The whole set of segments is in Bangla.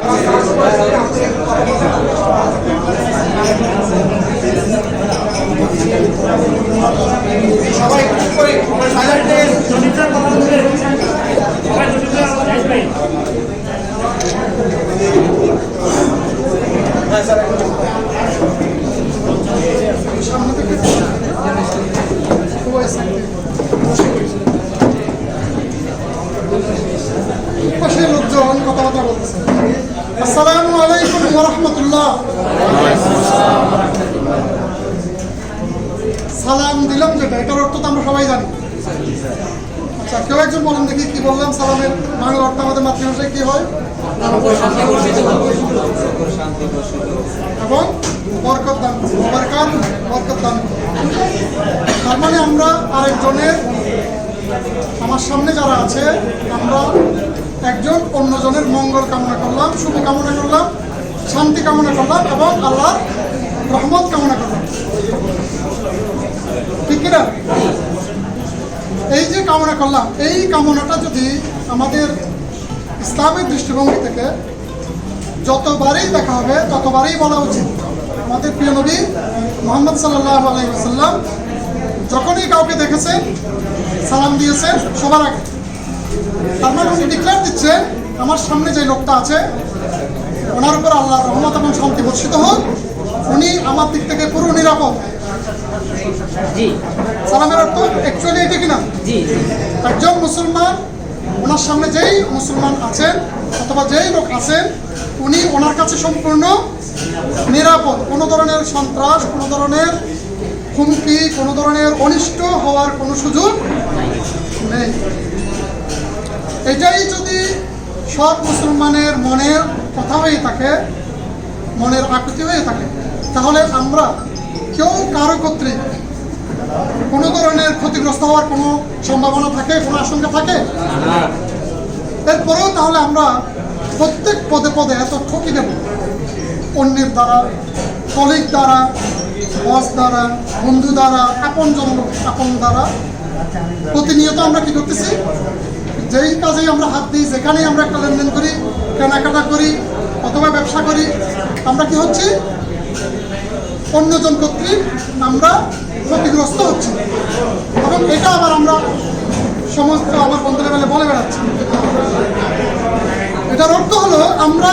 সবাই করে পাশে লোকজন কথাবার্তা বলতেছে। আসসালামু আলাইকুম ওয়া রাহমাতুল্লাহ। সালাম দিলাম যেটা, এটার অর্থ তো আমরা সবাই জানি। আচ্ছা, কেউ একজন বলেন দেখি কি বললাম? সালামের বাংলা অর্থ আমাদের মাতৃভাষায় কি হয়? এবং বরকত দান, বরকত দান। তার মানে আমরা আরেকজনের, আমার সামনে যারা আছে, আমরা একজন অন্যজনের মঙ্গল কামনা করলাম, শুভ কামনা করলাম, শান্তি কামনা করলাম এবং আল্লাহর রহমত কামনা করলাম, ঠিক কিনা? এই যে কামনা করলাম, এই কামনাটা যদি আমাদের ইসলামের দৃষ্টিভঙ্গি থেকে যতবারই দেখা হবে ততবারই বলা উচিত। আমাদের প্রিয় নবী মুহাম্মদ সাল্লাল্লাহু আলাইহি ওয়াসাল্লাম যখনই কাউকে দেখেছেন সালাম দিয়েছেন সবার আগে। তার মানে উনি ডিক্লেয়ার দিচ্ছেন, আমার সামনে যে লোকটা আছে ওনার উপর আল্লাহর রহমত এবং শান্তি বর্ষিত হোক, উনি আমার দিক থেকে পুরো নিরাপদ। সালামের অর্থ অ্যাকচুয়ালি এটা কিনা? একজন মুসলমান, ওনার সামনে যেই মুসলমান আছেন অথবা যেই লোক আছেন, উনি ওনার কাছে সম্পূর্ণ নিরাপদ। কোনো ধরনের সন্ত্রাস, কোনো ধরনের হুমকি, কোনো ধরনের অনিষ্ট হওয়ার কোনো সুযোগ নেই। এটাই যদি সব মুসলমানের মনের কথা হয়ে থাকে, মনের আকুতি হয়ে থাকে, তাহলে আমরা কেউ কারো কর্তৃক কোনো ধরনের ক্ষতিগ্রস্ত হওয়ার কোনো সম্ভাবনা থাকে, কোনো আশঙ্কা থাকে? এরপরেও তাহলে আমরা প্রত্যেক পদে পদে এত ঠকি দেব, অন্যের দ্বারা, কলিগ দ্বারা, বস দ্বারা, বন্ধু দ্বারা, আপন দ্বারা প্রতিনিয়ত আমরা কি করতেছি? যেই কাজেই আমরা হাত দিই, যেখানেই আমরা একটা লেনদেন করি, কেনাকাটা করি অথবা ব্যবসা করি, আমরা কি হচ্ছি? অন্যজন কর্তৃক আমরা ক্ষতিগ্রস্ত হচ্ছি। এবং এটা আবার আমরা সমস্ত আমার বন্ধুরা মিলে বলে বেড়াচ্ছি। এটার অর্থ হলো আমরা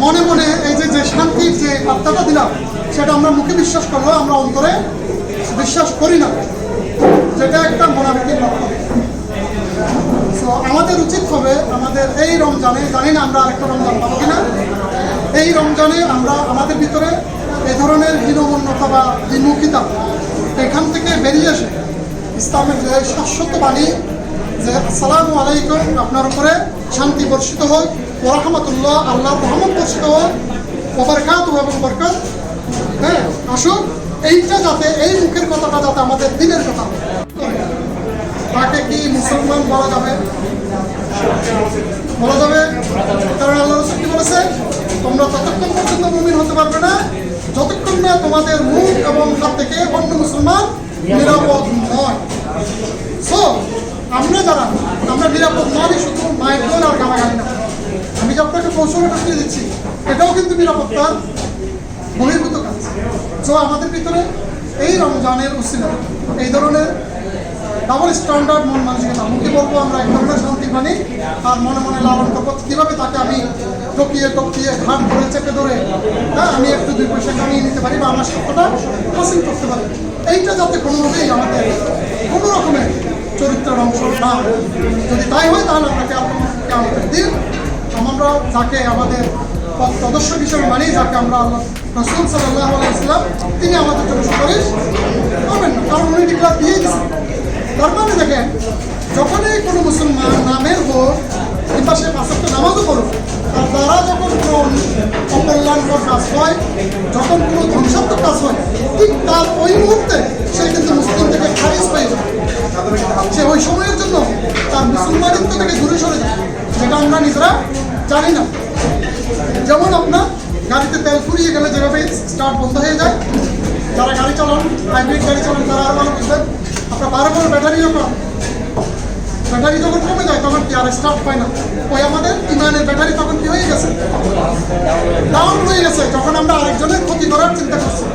মনে মনে এই যে শান্তির যে বার্তাটা দিলাম, সেটা আমরা মুখে বিশ্বাস করলেও আমরা অন্তরে বিশ্বাস করি না, যেটা একটা মুনাফিকের লক্ষণ। তো আমাদের উচিত হবে আমাদের এই রমজানে, জানি না আমরা আরেকটা রমজান পাবো কিনা, এই রমজানে আমরা আমাদের ভিতরে এই ধরনের হীনমন্যতা বা দ্বিমুখিতা এখান থেকে বেরিয়ে এসে ইসলামের যে শাশ্বত বাণী, যে আসসালামু আলাইকুম, আপনার উপরে শান্তি বর্ষিত হোক, ওয়া রাহমাতুল্লাহ, আল্লাহর রহমত বর্ষিত হোক, ওয়া বারাকাতুহু এবং বরকত, হ্যাঁ, আসুক। এইটা যাতে, এই মুখের কথাটা যাতে আমাদের দিনের কথা হয়। তাকে কি মুসলমান বলা যাবে? বলা যাবে, কারণ আল্লাহ রাসূল কি বলেছে? তোমরা ততক্ষণ পর্যন্ত মুমিন হতে পারবে না যতক্ষণ না তোমাদের মুখ এবং হাত থেকে অন্য মুসলমান নিরাপদ নয়। সো আমরা যারা, আমরা নিরাপদ নয় শুধু মায়ের বোন আর গালাগালি না। আমি যে আপনাকে কৌশল শিখিয়ে দিচ্ছি, এটাও কিন্তু নিরাপত্তার বহির্ভূত কাজ। সো আমাদের ভিতরে এই রমজানের উসিলা এই ধরনের ডাবল স্ট্যান্ডার্ড মন মানসিকতা, মুখে বলবো আমরা এক ধরনের শান্তি মানি, আর মনে মনে লালন করবো কীভাবে তাকে আমি টকিয়ে ঘাট ধরে চেপে ধরে, হ্যাঁ, আমি একটু 2 পয়সা কামিয়ে নিতে পারি বা আমার স্বার্থটা হাসিল করতে পারি। এইটা যাতে কোনোভাবেই আমাদের কোনো রকমের চরিত্রের অংশ না হয়। যদি তাই হয় তাহলে আপনাকে আমাদের দিন আমরা যাকে আমাদের সদস্য হিসেবে মানি, যাকে আমরা আল্লাহ রাসূল সাল্লাল্লাহু আলাইহি ওয়াসাল্লাম, তিনি আমাদের জন্য সুপারিশ করবেন না, কারণ উনি ডিক্লার দিয়ে দিয়েছেন। তার মানে দেখেন, যখনই কোনো মুসলমান নামের হোক কিংবা সে 5 ওয়াক্ত নামাজও করুক, তার দ্বারা যখন কোনো অকল্যাণকর কাজ হয়, যখন কোনো ধ্বংসাত্মক কাজ হয়, ঠিক তার ওই মুহূর্তে সে কিন্তু মুসলিম থেকে খারিজ হয়ে যায়। সে ওই সময়ের জন্য তার মুসলমানিত্ব থেকে দূরে সরে যায়, যেটা আমরা নিজেরা জানি না। যেমন আপনার গাড়িতে তেল ফুরিয়ে গেলে যেভাবে স্টার্ট বন্ধ হয়ে যায়, যারা গাড়ি চালান, হাইব্রিড গাড়ি চালান, তারা আরও ভালো বুঝবেন। আপনার 12 ভোল্ট ব্যাটারি যখন কমে যায়, তখন কি আর স্টার্ট হয় না। ওই আমাদের ইমানের ব্যাটারি তখন কি হয়ে গেছে, ডাউন হয়ে গেছে, যখন আমরা আরেকজনের ক্ষতি করার চিন্তা করছি।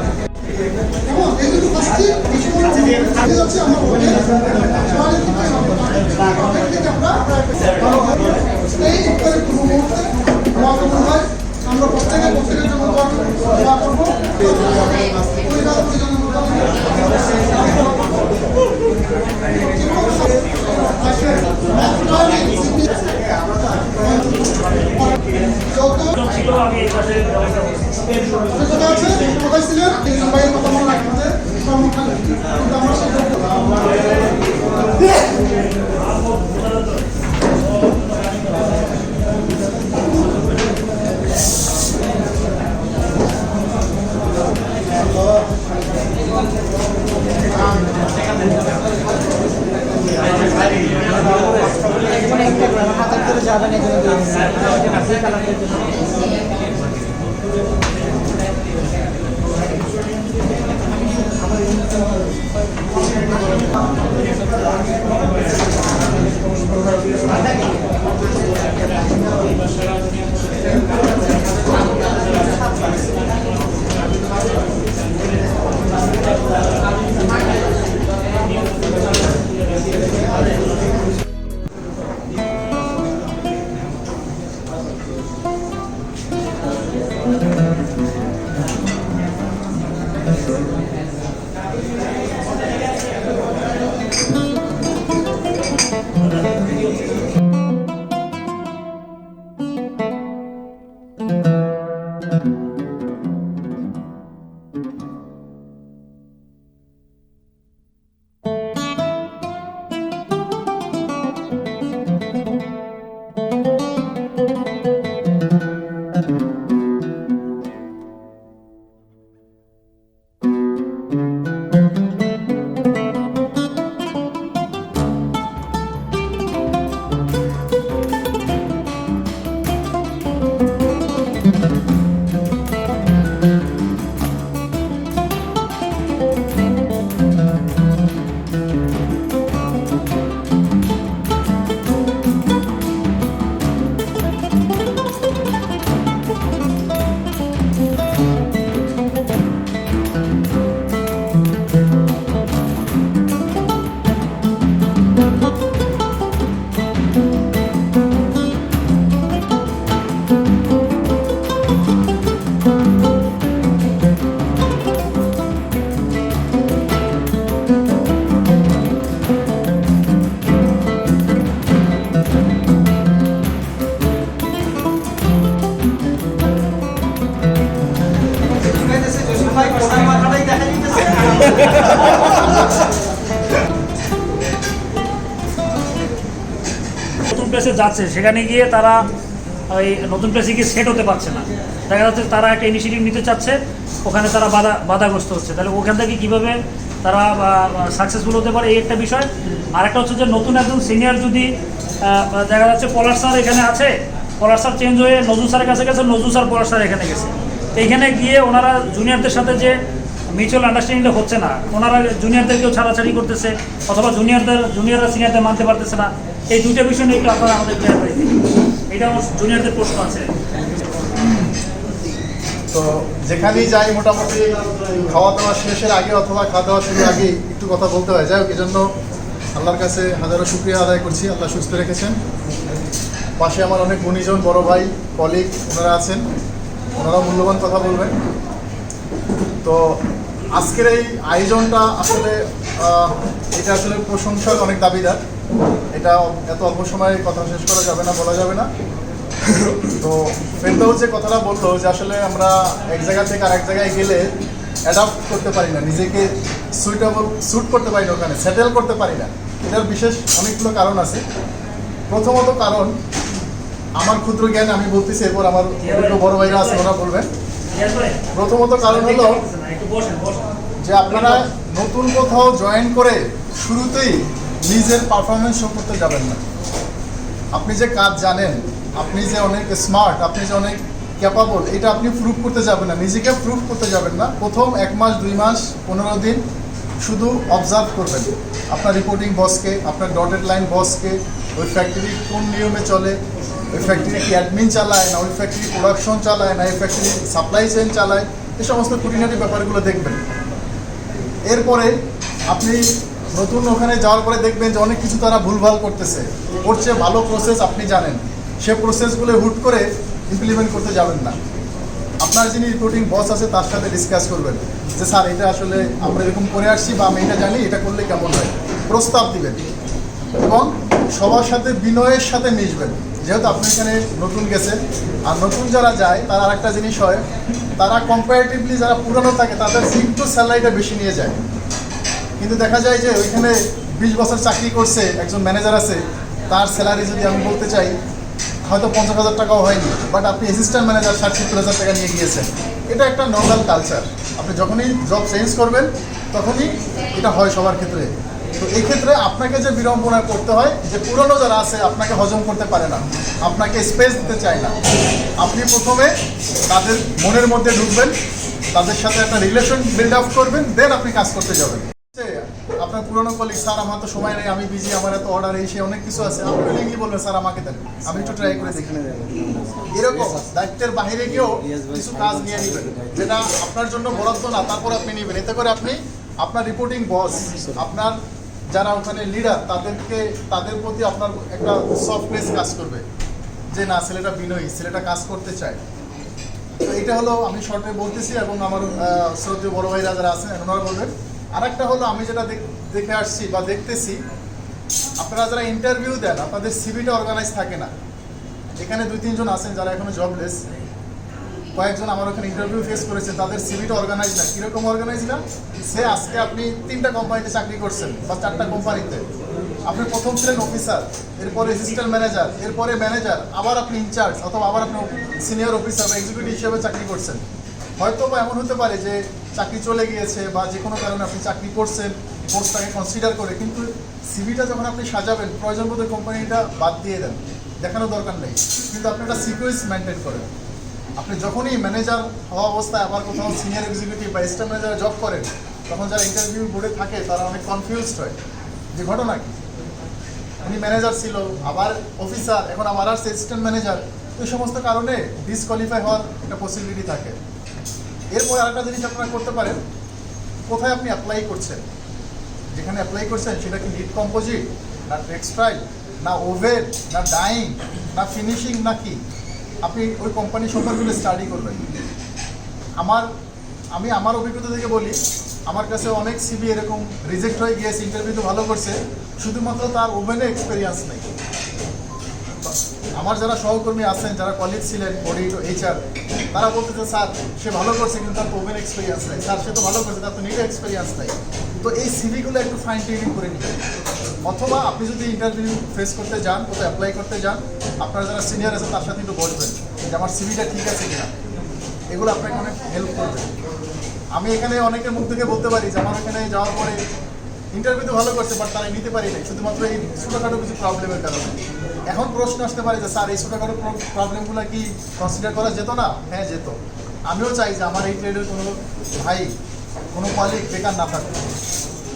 এবং এই জন্য ফার্স্টে এই সময় যাচ্ছে আমরা এই ইফতারের পূর্ব মুহূর্তে দোয়া করবো ভাই, আমরা প্রত্যেকের জন্য দোয়া করবো। কোথায় ছিলেন ভাইয়ের কথা মনে রাখবেন যে কিন্তু আমরা নতুন প্লেসে যাচ্ছে, সেখানে গিয়ে তারা ওই নতুন প্লেসে গিয়ে সেট হতে পারছে না। দেখা যাচ্ছে তারা একটা ইনিশিয়েটিভ নিতে চাচ্ছে, ওখানে তারা বাধাগ্রস্ত হচ্ছে। তাহলে ওখান থেকে কীভাবে তারা সাকসেসফুল হতে পারে, এই একটা বিষয়। আর একটা হচ্ছে যে নতুন একজন সিনিয়র যদি দেখা যাচ্ছে পলাশ স্যার এখানে আছে, পলাশ স্যার চেঞ্জ হয়ে নজরুল স্যারের কাছে গেছে, নজরুল স্যার পলাশ স্যার এখানে গেছে। এইখানে গিয়ে ওনারা জুনিয়রদের সাথে যে মিউচুয়াল আন্ডারস্ট্যান্ডিংটা হচ্ছে না, ওনারা জুনিয়রদেরকেও ছাড়াছাড়ি করতেছে, অথবা জুনিয়ররা সিনিয়রদের মানতে পারতেছে না। এই দুইটা বিষয় নিয়ে একটু আপনারা আমাদের ক্লিয়ার করে দিন। এটা আমার জুনিয়রদের প্রশ্ন আছে। তো যেখানেই যাই মোটামুটি খাওয়া দাওয়া শেষের আগে অথবা খাওয়া দাওয়া শুরুর আগে একটু কথা বলতে হয়। যাই হোক, এই জন্য আল্লাহর কাছে হাজারো শুকরিয়া আদায় করছি, আল্লাহ সুস্থ রেখেছেন। পাশে আমার অনেক গুণীজন বড় ভাই কলিগ ওনারা আছেন, ওনারা মূল্যবান কথা বলবেন। তো আজকের এই আয়োজনটা আসলে এটা আসলে প্রশংসার অনেক দাবিদার। এটা এত অল্প সময়ে কথা শেষ করা যাবে না, বলা যাবে না। তো ফেরদৌস যে কথাটা বললো যে আসলে আমরা এক জায়গা থেকে আরেক জায়গায় গেলে অ্যাডাপ্ট করতে পারি না, নিজেকে স্যুট করতে পারি না, ওখানে সেটেল করতে পারি না। এটার বিশেষ অনেকগুলো কারণ আছে। প্রথমত কারণ আমার ক্ষুদ্র জ্ঞান আমি বলতেছি, এরপর আমার বড় ভাইরা আছে ওরা বলবেন। প্রথমত কারণ হলো যে আপনারা নতুন কোথাও জয়েন করে শুরুতেই নিজের পারফরমেন্স শো করতে যাবেন না। আপনি যে কাজ জানেন, আপনি যে অনেক স্মার্ট, আপনি যে অনেক ক্যাপাবল, এটা আপনি প্রুভ করতে যাবেন না, নিজেকে প্রুভ করতে যাবেন না। প্রথম 1 মাস 2 মাস 15 দিন শুধু অবজার্ভ করবেন, আপনার রিপোর্টিং বসকে, আপনার ডটেড লাইন বসকে, ওই ফ্যাক্টরি কোন নিয়মে চলে, ওই ফ্যাক্টরি কি অ্যাডমিন চালায় না ওই ফ্যাক্টরি প্রোডাকশন চালায় না এই ফ্যাক্টরি সাপ্লাই চেইন চালায়, এই সমস্ত খুঁটিনাটি ব্যাপারগুলো দেখবেন। এরপরে আপনি নতুন ওখানে যাওয়ার পরে দেখবেন যে অনেক কিছু তারা ভুলভাল করতেছে, ওর চেয়ে ভালো প্রসেস আপনি জানেন, সে প্রসেসগুলো হুট করে ইমপ্লিমেন্ট করতে যাবেন না। আপনার যিনি রিপোর্টিং বস আছে তার সাথে ডিসকাস করবেন যে স্যার এটা আসলে আমরা এরকম করে আসছি বা আমি এটা জানি, এটা করলে কেমন হয়, প্রস্তাব দিবেন এবং সবার সাথে বিনয়ের সাথে মিশবেন। যেহেতু আপনি এখানে নতুন গেছেন, আর নতুন যারা যায় তার আরেকটা জিনিস হয়, তারা কম্পারেটিভলি যারা পুরনো থাকে তাদের একটু স্যালারিটা বেশি নিয়ে যায়। কিন্তু দেখা যায় যে ওইখানে 20 বছর চাকরি করছে একজন ম্যানেজার আছে, তার স্যালারি যদি আমি বলতে চাই হয়তো 50,000 টাকাও হয়নি, বাট আপনি অ্যাসিস্ট্যান্ট ম্যানেজার 60-70,000 টাকা নিয়ে গিয়েছেন। এটা একটা নর্মাল কালচার। আপনি যখনই জব চেঞ্জ করবেন তখনই এটা হয় সবার ক্ষেত্রে। তো এই ক্ষেত্রে আপনাকে যে বিড়ম্বনা করতে হয় যে পুরনো যারা আছে আপনাকে হজম করতে পারে না, আপনাকে স্পেস দিতে চায় না, আপনি প্রথমে তাদের মনের মধ্যে ঢুকবেন, তাদের সাথে একটা রিলেশন বিল্ড আপ করবেন, দেন আপনি কাজ করতে যাবেন। আপনার পুরনো কলিগ, স্যার আমার তো সময় নেই, আমি বিজি, আমার এত অর্ডার এই সে অনেক কিছু আছে, আপনি উইলিংলি বলবেন স্যার আমাকে দেন, আমি একটু ট্রাই করে দেখি। এরকম দায়িত্বের বাইরে গিয়েও কিছু কাজ নিয়ে নেবেন যেটা আপনার জন্য বরাদ্দ না, তারপর আপনি নেবেন। এতে করে আপনি আপনার রিপোর্টিং বস, আপনার যারা ওখানে লিডার, তাদের প্রতি আপনার একটা সফটনেস কাজ করবে যে না ছেলেটা বিনয়ী, ছেলেটা কাজ করতে চায়। তো এটা হলো আমি শর্টে বলতেছি এবং আমার শ্রদ্ধেয় বড় ভাইরা যারা আছেন ওনারা বলবেন। আরেকটা হলো আমি যেটা দেখে আসছি বা দেখতেছি, আপনারা যারা ইন্টারভিউ দেন আপনাদের সিভিটা অর্গানাইজ থাকে না। এখানে 2-3 জন আছেন যারা এখনো জবলেস, কয়েকজন আমার ওখানে ইন্টারভিউ ফেস করেছে, তাদের সিভিটা অর্গানাইজ না। কীরকম অর্গানাইজ না? সে আজকে আপনি 3টা কোম্পানিতে চাকরি করছেন বা 4টা কোম্পানিতে, আপনি প্রথম ছিলেন অফিসার, এরপরে অ্যাসিস্ট্যান্ট ম্যানেজার, এরপরে ম্যানেজার, আবার আপনি ইনচার্জ অথবা আবার আপনি সিনিয়র অফিসার বা এক্সিকিউটিভ হিসেবে চাকরি করছেন। হয়তো বা এমন হতে পারে যে চাকরি চলে গিয়েছে বা যে কোনো কারণে আপনি চাকরি করছেন পোস্টটাকে কনসিডার করে, কিন্তু সিভিটা যখন আপনি সাজাবেন প্রয়োজন বোধ কোম্পানিটা বাদ দিয়ে দেন, দেখানোর দরকার নেই, কিন্তু আপনি একটা সিকোয়েন্স মেনটেন করেন। আপনি যখনই ম্যানেজার হওয়া অবস্থায় আবার কোথাও সিনিয়র এক্সিকিউটিভ বা স্টাফ ম্যানেজারে জব করেন, তখন যারা ইন্টারভিউ বোর্ডে থাকে তারা অনেক কনফিউজড হয় যে ঘটনা কি, উনি ম্যানেজার ছিল আবার অফিসার, এখন আবার আর অ্যাসিস্ট্যান্ট ম্যানেজার। এই সমস্ত কারণে ডিসকোয়ালিফাই হওয়ার একটা পসিবিলিটি থাকে। এরপরে আরেকটা জিনিস আপনারা করতে পারেন, কোথায় আপনি অ্যাপ্লাই করছেন, যেখানে অ্যাপ্লাই করছেন সেটা কি লিড কম্পোজিট না টেক্সটাইল না ওভেন না ডাইং না ফিনিশিং না কি, আপনি ওই কোম্পানি সম্পর্কে স্টাডি করবেন। আমি আমার অভিজ্ঞতা থেকে বলি, আমার কাছে অনেক সিভি এরকম রিজেক্ট হয়ে গিয়েছে, ইন্টারভিউ তো ভালো করছে, শুধুমাত্র তার ওভেনে এক্সপিরিয়েন্স নেই। আমার যারা সহকর্মী আছেন, যারা কলিগ ছিলেন অডিট এইচআর, তারা বলতেছে স্যার সে ভালো করছে কিন্তু তার তো ওভেন এক্সপিরিয়েন্স নেই, স্যার সে তো ভালো করছে তার তো নিট এক্সপিরিয়েন্স নেই। তো এই সিভিগুলো একটু ফাইন টিউনিং করে নেবেন। অথবা আপনি যদি ইন্টারভিউ ফেস করতে যান, কোথাও অ্যাপ্লাই করতে যান, আপনারা যারা সিনিয়র আছে তার সাথে একটু বলবেন যে আমার সিভিটা ঠিক আছে কিনা, এগুলো আপনাকে অনেক হেল্প করবে। আমি এখানে অনেকের মুখ থেকে বলতে পারি যে আমার এখানে যাওয়ার পরে ইন্টারভিউ তো ভালো করছে বাট তারা নিতে পারি নাই শুধুমাত্র এই ছোটোখাটো কিছু প্রবলেমের কারণে। এখন প্রশ্ন আসতে পারে যে স্যার এই ছোটোখাটো প্রবলেমগুলো কি কনসিডার করা যেত না? হ্যাঁ যেত। আমিও চাই যে আমার এই ট্রেডের কোনো ভাই কোনো কলিগ বেকার না থাকুক,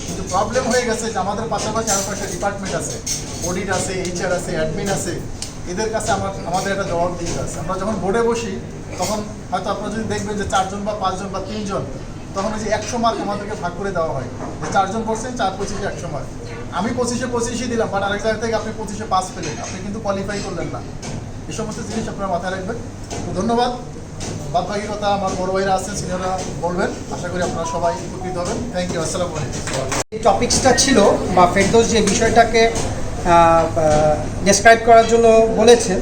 কিন্তু প্রবলেম হয়ে গেছে যে আমাদের পাশাপাশি আরও কয়েকটা ডিপার্টমেন্ট আছে, অডিট আছে, এইচআর আছে, অ্যাডমিন আছে, এদের কাছে আমাদের একটা জবাব দিতে আছে। আমরা যখন বোর্ডে বসি তখন হয়তো আপনারা যদি দেখবেন যে 4 জন বা 5 জন বা 3 জন, তখন ওই যে 100 মার্ক আমাদেরকে ভাগ করে দেওয়া হয় যে 4 জন পড়ছেন 4-25 100 মার্ক। আমি 25-25 দিলাম, বাট আরেক জায়গা থেকে আপনি 25 পাস পেলেন, আপনি কিন্তু কোয়ালিফাই করলেন না। এই সমস্ত জিনিস আপনারা মাথায় রাখবেন। তো ধন্যবাদ। বাদ বাকি কথা আমার বড় ভাইরা আছেন, সিনিয়ররা বলবেন। আশা করি আপনারা সবাই উপকৃত হবেন। Thank you. আসসালামু আলাইকুম। এই টপিক্সটা ছিল বা ফেরদৌস যে বিষয়টাকে ডেসক্রাইব করার জন্য বলেছেন,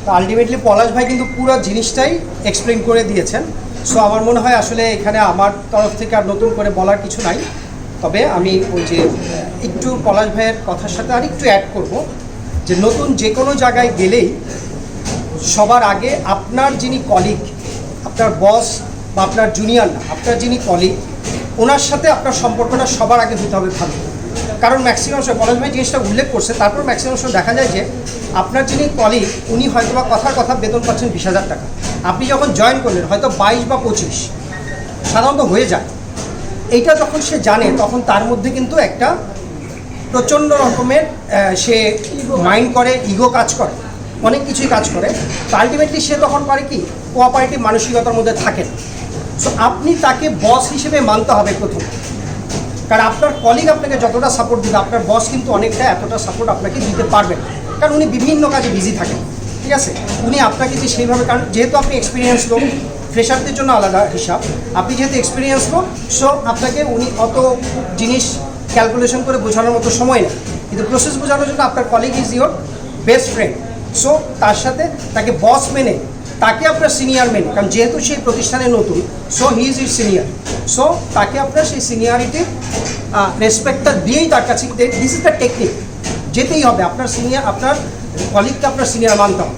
তো আলটিমেটলি পলাশ ভাই কিন্তু পুরো জিনিসটাই এক্সপ্লেন করে দিয়েছেন। সো আমার মনে হয় আসলে এখানে আমার তরফ থেকে আর নতুন করে বলার কিছু নাই। তবে আমি ওই যে একটু পলাশ ভাইয়ের কথার সাথে আর একটু অ্যাড করব যে নতুন যে কোনো জায়গায় গেলেই সবার আগে আপনার যিনি কলিগ, আপনার বস বা আপনার জুনিয়র না, আপনার যিনি কলিগ, ওনার সাথে আপনার সম্পর্কটা সবার আগে হতে হবে ভালো। কারণ ম্যাক্সিমাম সময় পলাশ ভাই জিনিসটা উল্লেখ করছে, তারপর ম্যাক্সিমাম সময় দেখা যায় যে আপনার যিনি কলিগ উনি হয়তো বা কথার কথা বেতন পাচ্ছেন 20,000 টাকা, আপনি যখন জয়েন করলেন হয়তো 22 বা 25 সাধারণত হয়ে যায়। এইটা যখন সে জানে তখন তার মধ্যে কিন্তু একটা প্রচণ্ড রকমের সে মাইন্ড করে, ইগো কাজ করে, অনেক কিছুই কাজ করে। তো আলটিমেটলি সে তখন করে কি, কোঅপারেটিভ মানসিকতার মধ্যে থাকেন। সো আপনি তাকে বস হিসেবে মানতে হবে প্রথম, কারণ আপনার কলিগ আপনাকে যতটা সাপোর্ট দিবে আপনার বস কিন্তু অনেকটা এতটা সাপোর্ট আপনাকে দিতে পারবেন, কারণ উনি বিভিন্ন কাজে বিজি থাকেন, ঠিক আছে। উনি আপনাকে যে সেইভাবে, কারণ যেহেতু আপনি এক্সপিরিয়েন্স লোক, ফ্রেশারদের জন্য আলাদা হিসাব, আপনি যেহেতু এক্সপিরিয়েন্স লোক, সো আপনাকে উনি অত জিনিস ক্যালকুলেশন করে বোঝানোর মতো সময় নেই, কিন্তু প্রসেস বোঝানোর জন্য আপনার colleague is your best friend. So তার সাথে তাকে বস মেনে, তাকে আপনার সিনিয়র মেনে, কারণ যেহেতু সেই প্রতিষ্ঠানে নতুন, so he is is senior, so তাকে আপনার সেই সিনিয়রিটির রেসপেক্টটা দিয়েই তার কাছে, দিস ইজ দ্য টেকনিক, যেতেই হবে আপনার সিনিয়র, আপনার কলিগকে আপনার সিনিয়র মানতে হবে।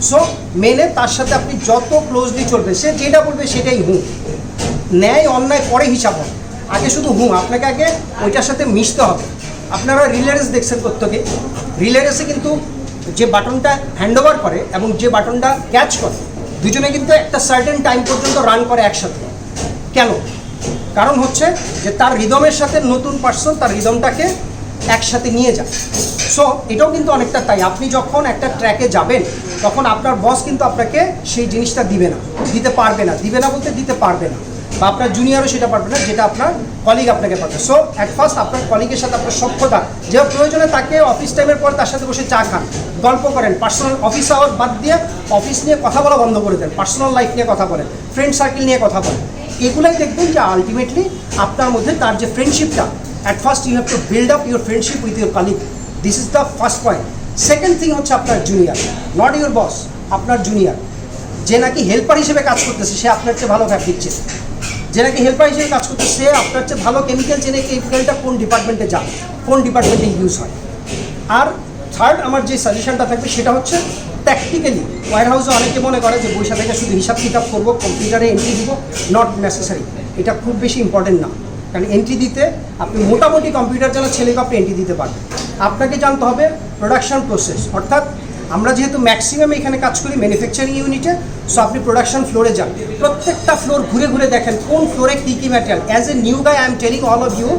সো মেনে তার সাথে আপনি যত ক্লোজলি চলবে, সে যেটা বলবে সেটাই হুঁ, ন্যায় অন্যায় পরে হিসাব হবে, আগে শুধু হুঁ, আপনাকে আগে ওইটার সাথে মিশতে হবে। আপনারা রিলে রেস দেখছেন প্রত্যেকে, রিলে রেসে কিন্তু যে বাটনটা হ্যান্ড ওভার করে এবং যে বাটনটা ক্যাচ করে, দুজনে কিন্তু একটা সার্টেন টাইম পর্যন্ত রান করে একসাথে। কেন? কারণ হচ্ছে যে তার রিদমের সাথে নতুন পার্সন তার রিদমটাকে একসাথে নিয়ে যায়। সো এটাও কিন্তু অনেকটা তাই, আপনি যখন একটা ট্র্যাকে যাবেন তখন আপনার বস কিন্তু আপনাকে সেই জিনিসটা দিবে না, দিতে পারবে না, দিবে না বলতে দিতে পারবে না, বা আপনার জুনিয়রও সেটা পারবে না যেটা আপনার কলিগ আপনাকে পারবে। সো অ্যাট ফার্স্ট আপনার কলিগের সাথে আপনার সখ্যতা, যে প্রয়োজনে তাকে অফিস টাইমের পর তার সাথে বসে চা খান, গল্প করেন, পার্সোনাল অফিস আওয়ার বাদ দিয়ে অফিস নিয়ে কথা বলা বন্ধ করে দেন, পার্সোনাল লাইফ নিয়ে কথা বলেন, ফ্রেন্ড সার্কেল নিয়ে কথা বলেন। এগুলাই দেখবেন যে আলটিমেটলি আপনার মধ্যে তার যে ফ্রেন্ডশিপটা, at first you have to build up your friendship with your colleague, this is the first point. Second thing হচ্ছে আপনার জুনিয়র, নট ইউর বস, আপনার জুনিয়র, যে নাকি হেল্পার হিসেবে কাজ করতেছে, সে আপনার চেয়ে ভালো ফ্যাব্রিক চেনে, যে নাকি হেল্পার হিসেবে কাজ করতেছে, সে আপনার চেয়ে ভালো কেমিক্যাল চেনে, কেমিক্যালটা কোন ডিপার্টমেন্টে যাবে, কোন ডিপার্টমেন্টে ইউজ হয়। আর থার্ড আমার যে সাজেশনটা থাকবে সেটা হচ্ছে প্র্যাকটিক্যালি। ওয়্যার হাউসে অনেকে মনে করে যে বৈশা থেকে শুধু হিসাব কিতাব করবো, কম্পিউটারে এন্ট্রি দিব, নট নেসেসারি, এটা খুব বেশি ইম্পর্টেন্ট না। কারণ এন্ট্রি দিতে আপনি মোটামুটি কম্পিউটার জানা ছেলেকে আপনি এন্ট্রি দিতে পারবেন। আপনাকে জানতে হবে প্রোডাকশন প্রসেস, অর্থাৎ আমরা যেহেতু ম্যাক্সিমাম এখানে কাজ করি ম্যানুফ্যাকচারিং ইউনিটে, সো আপনি প্রোডাকশন ফ্লোরে যান, প্রত্যেকটা ফ্লোর ঘুরে ঘুরে দেখেন কোন ফ্লোরে কী কী material. As a new guy I am telling all of you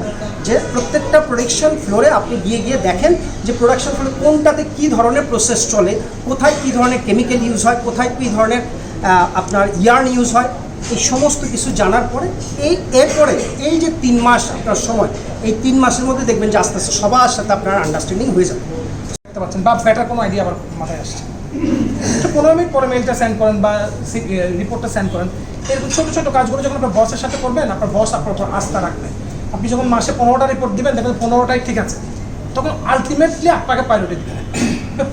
যে প্রত্যেকটা প্রোডাকশন ফ্লোরে আপনি গিয়ে গিয়ে দেখেন যে প্রোডাকশন ফ্লোরে কোনটাতে কী ধরনের প্রসেস চলে, কোথায় কী ধরনের কেমিক্যাল ইউজ হয়, কোথায় কী ধরনের আপনার ইয়ার্ন ইউজ হয়, এই সমস্ত কিছু জানার পরে এরপরে এই যে 3 মাস আপনার সময়, এই 3 মাসের মধ্যে দেখবেন যে আস্তে আস্তে সবার সাথে আপনার আন্ডারস্ট্যান্ডিং হয়ে যাবে। দেখতে পাচ্ছেন বা বেটার কোনো আইডিয়া আমার মাথায় আসছে, 15 মিনিট পরে মেলটা সেন্ড করেন বা রিপোর্টটা সেন্ড করেন, এরকম ছোটো ছোটো কাজগুলো যখন আপনার বসের সাথে করবেন, আপনার বস আপনার উপর আস্থা রাখবেন। আপনি যখন মাসে 15টা রিপোর্ট দিবেন, দেখবেন 15টাই ঠিক আছে, তখন আলটিমেটলি আপনাকে প্রায়োরিটি দিবেন।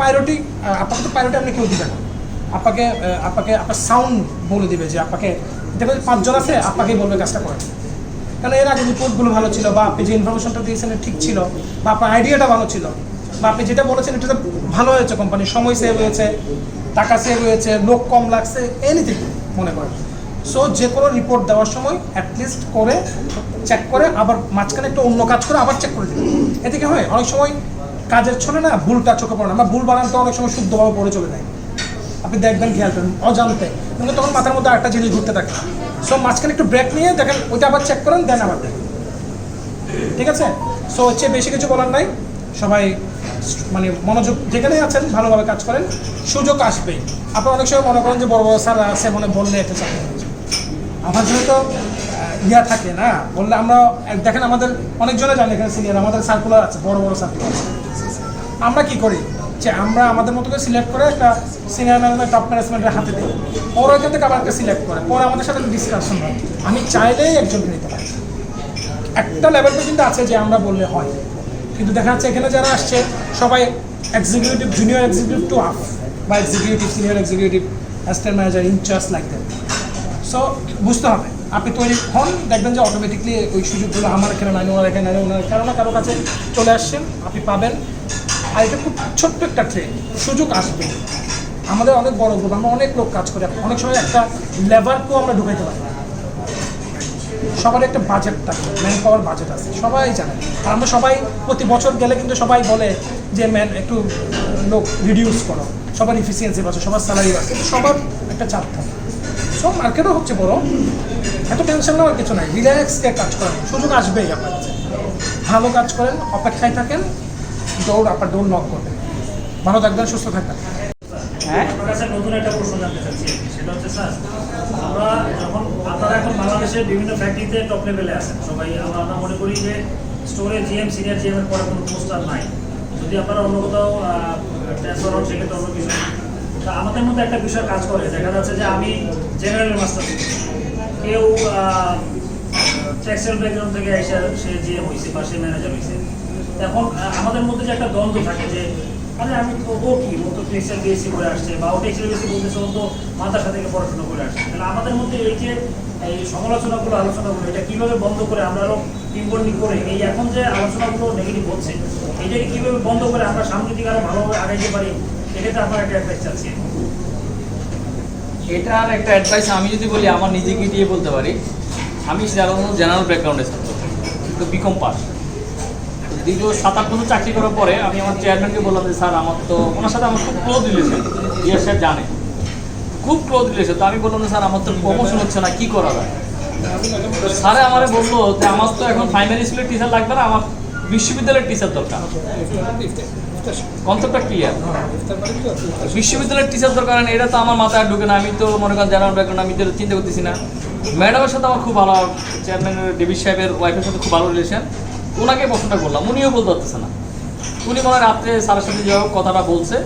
প্রায়োরিটি আপনাকে তো প্রায়োরিটি আপনি কেউ দিবেন না, আপনাকে আপনার সাউন্ড বলে দিবে যে আপনাকে, দেখবেন 5 জন আছে আপনাকেই বলবে কাজটা করেন, কারণ এর আগে রিপোর্টগুলো ভালো ছিল, বা আপনি যে ইনফরমেশনটা দিয়েছেন ঠিক ছিল, বা আপনার আইডিয়াটা ভালো ছিল, বা আপনি যেটা বলেছেন এটাতে ভালো হয়েছে, কোম্পানির সময় সেভ হয়েছে, টাকা সেভ হয়েছে, লোক কম লাগছে, এনিথিং মনে করেন। সো যে কোনো রিপোর্ট দেওয়ার সময় অ্যাটলিস্ট করে চেক করে আবার মাঝখানে একটা অন্য কাজ করে আবার চেক করে দিন। এতে কি হয়, অনেক সময় কাজের ছলে না ভুলটা চোখে পড়ে না, আমরা ভুল বানানটা অনেক সময় শুদ্ধভাবে পড়ে চলে যায়, আপনি দেখবেন খেয়াল করেন অজান্তে, কিন্তু তখন মাথার মধ্যে একটা জিনিস ঘুরতে থাকে। সো মাঝখানে একটু ব্রেক নিয়ে দেখেন, ওইটা আবার চেক করেন, দেন আবার দেখেন, ঠিক আছে। সো হচ্ছে বেশি কিছু বলার নাই, সবাই মানে মনোযোগ যেখানে আছেন ভালোভাবে কাজ করেন, সুযোগ আসবেই। আপনারা অনেক সময় মনে করেন যে বড় বড় স্যার আছে মনে বললে একটা চাকরি হয়ে যায়, আমার জন্য তো ইয়া থাকে না, বললে আমরা দেখেন আমাদের অনেকজনে জানি এখানে সিনিয়র, আমাদের সার্কুলার আছে, বড় বড় সার্কুলার আছে। আমরা কি করি যে আমরা আমাদের মতো করে সিলেক্ট করে একটা সিনিয়র ম্যানেজমেন্ট টপ ম্যানেজমেন্টের হাতে দিই, ওরা ওইখান থেকে আবার একটা সিলেক্ট করে, পরে আমাদের সাথে ডিসকাশন হয়, আমি চাইলেই একজনকে নিতে পারি। একটা লেভেল পর্যন্ত আছে যে আমরা বললে হয়, কিন্তু দেখা যাচ্ছে এখানে যারা আসছে সবাই executive, junior executive to up, বা executive, senior executive, assistant manager, incharge like that. So বুঝতে হবে, আপনি তৈরি হন, দেখবেন যে অটোমেটিকলি ওই সুযোগগুলো আমার এখানে নাই, ওনার এখানে নাই, ওনার কারো না কারো কাছে চলে আসছেন, আপনি পাবেন। আর এটা খুব ছোট্ট একটা ট্রেন, সুযোগ আসবে। আমাদের অনেক বড় গ্রুপ, আমরা অনেক লোক কাজ করি, অনেক সময় একটা লেবারকেও আমরা ঢুকাইতে পারি, সবার একটা বাজেট থাকে, ম্যান পাওয়ার বাজেট আছে, সবাই জানে। আর আমরা সবাই প্রতি বছর গেলে কিন্তু সবাই বলে যে ম্যান একটু লোক রিডিউস করো, সবার ইফিসিয়েন্সি বাড়ছে, সবার স্যালারি বাড়ছে, সবার একটা চাপ থাকে। সব মার্কেটও হচ্ছে বড়, এত টেনশন নেওয়ার কিছু নাই, রিল্যাক্সকে কাজ করেন, সুযোগ আসবেই আপনার কাছে। ভালো কাজ করেন, অপেক্ষায় থাকেন, আপনার ডোর নক করবেন। ভালো থাকবেন, সুস্থ থাকবেন। হ্যাঁ, আপনার কাছে নতুন একটা প্রশ্ন জানতে চাচ্ছি। সেটা হচ্ছে স্যার, আমরা যখন আপনারা এখন বাংলাদেশের বিভিন্ন ফ্যাক্টরিতে টপ লেভেলে আছেন সবাই, আমরা মনে করি যে স্টোরে জিএম, সিনিয়র জিএম এর পরে কোনো পোস্টার নাই। যদি আপনারা অন্য কোথাও ট্রান্সফার হন সেক্ষেত্রে অন্য কিছু। তা আমাদের মধ্যে একটা বিষয় কাজ করে, দেখা যাচ্ছে যে আমি জেনারেল মাস্টার, কেউ টেক্সটাইল ব্যাকগ্রাউন্ড থেকে এসে সে জিএম হয়েছে বা সে ম্যানেজার হয়েছে। এখন আমাদের মধ্যে যে একটা দ্বন্দ্ব থাকে যে মানে আমি তো ও তো টেক্সটাইল বিএসসি করে আসছে, বা ও টেক্সটাইল বিএসসি বলতেছে ও তো মাদ্রাসা থেকে পড়াশোনা করে আসছে। তাহলে আমাদের মধ্যে এই যে এই সমালোচনাগুলো, আলোচনাগুলো, এটা কীভাবে বন্ধ করে আমরা আরও টিম বন্ডিং করে এই এখন যে আলোচনাগুলো নেগেটিভ হচ্ছে এটাকে কীভাবে বন্ধ করে আমরা সামনের দিকে আরও ভালোভাবে আগাইতে পারি, এক্ষেত্রে আপনার একটা অ্যাডভাইস চাচ্ছি। এটার একটা অ্যাডভাইস আমি যদি বলি, আমার নিজেকে দিয়ে বলতে পারি। আমি জেনারেল ব্যাকগ্রাউন্ডে ছাত্র, তো বিকম পাস। দীর্ঘ 7-8 বছর চাকরি করার পরে আমি আমার চেয়ারম্যানকে বললাম যে স্যার আমার তো ওনার সাথে আমার খুব ক্লোজ রিলেশন, ইয়ে স্যার জানে খুব ক্লোজ রিলেশন। তো আমি বললাম যে স্যার আমার তো প্রমোশন হচ্ছে না, কী করা যায়? স্যারে আমারে বললো যে আমার তো এখন প্রাইমারি স্কুলের টিচার লাগবে না, আমার বিশ্ববিদ্যালয়ের টিচার দরকার। কনসেপ্টটা ক্লিয়ার, বিশ্ববিদ্যালয়ের টিচার দরকার। এটা তো আমার মাথায় ঢুকে না, আমি তো মনে করেন জেনারেল ব্যাকগ্রাউন্ড, আমি তো চিন্তা করতেছি না। ম্যাডামের সাথে আমার খুব ভালো, চেয়ারম্যানের ডেভিড সাহেবের ওয়াইফের সাথে খুব ভালো রিলেশন। ওনাকে প্রশ্নটা করলাম, উনিও বলতে পারতেছে না। উনি মনে হয় রাত্রে স্যারের সাথে যেভাবে কথাটা বলছে,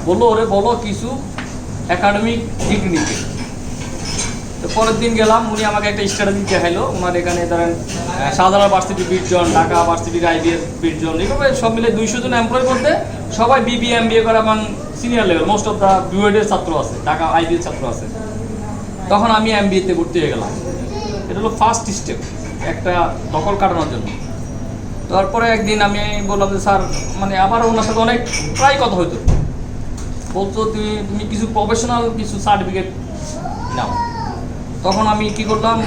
বললো ওরে বলো কিছু একাডেমিক ডিগ্রি নিতে। তো পরের দিন গেলাম, উনি আমাকে একটা স্ট্র্যাটেজি দেখাইলো। ওনার এখানে ধরেন শাহজালাল ভার্সিটি 20 জন, ঢাকা ভার্সিটির IBS 20 জন, এইভাবে সব মিলে 200 জন এমপ্লয় করতে সবাই BBA MBA করা এবং senior level, most of the BUED-এর ছাত্র আছে, ঢাকা IBS ছাত্র আছে। তখন আমি MBA-তে ভর্তি হয়ে গেলাম। এটা হলো ফার্স্ট স্টেপ একটা দখল কাটানোর জন্য। তারপরে একদিন আমি বললাম যে স্যার, মানে আবার ওনার সাথে অনেক প্রায় কথা হইতো, বলতো তুমি কিছু প্রফেশনাল কিছু সার্টিফিকেট নাও। তখন আমি কি করলাম,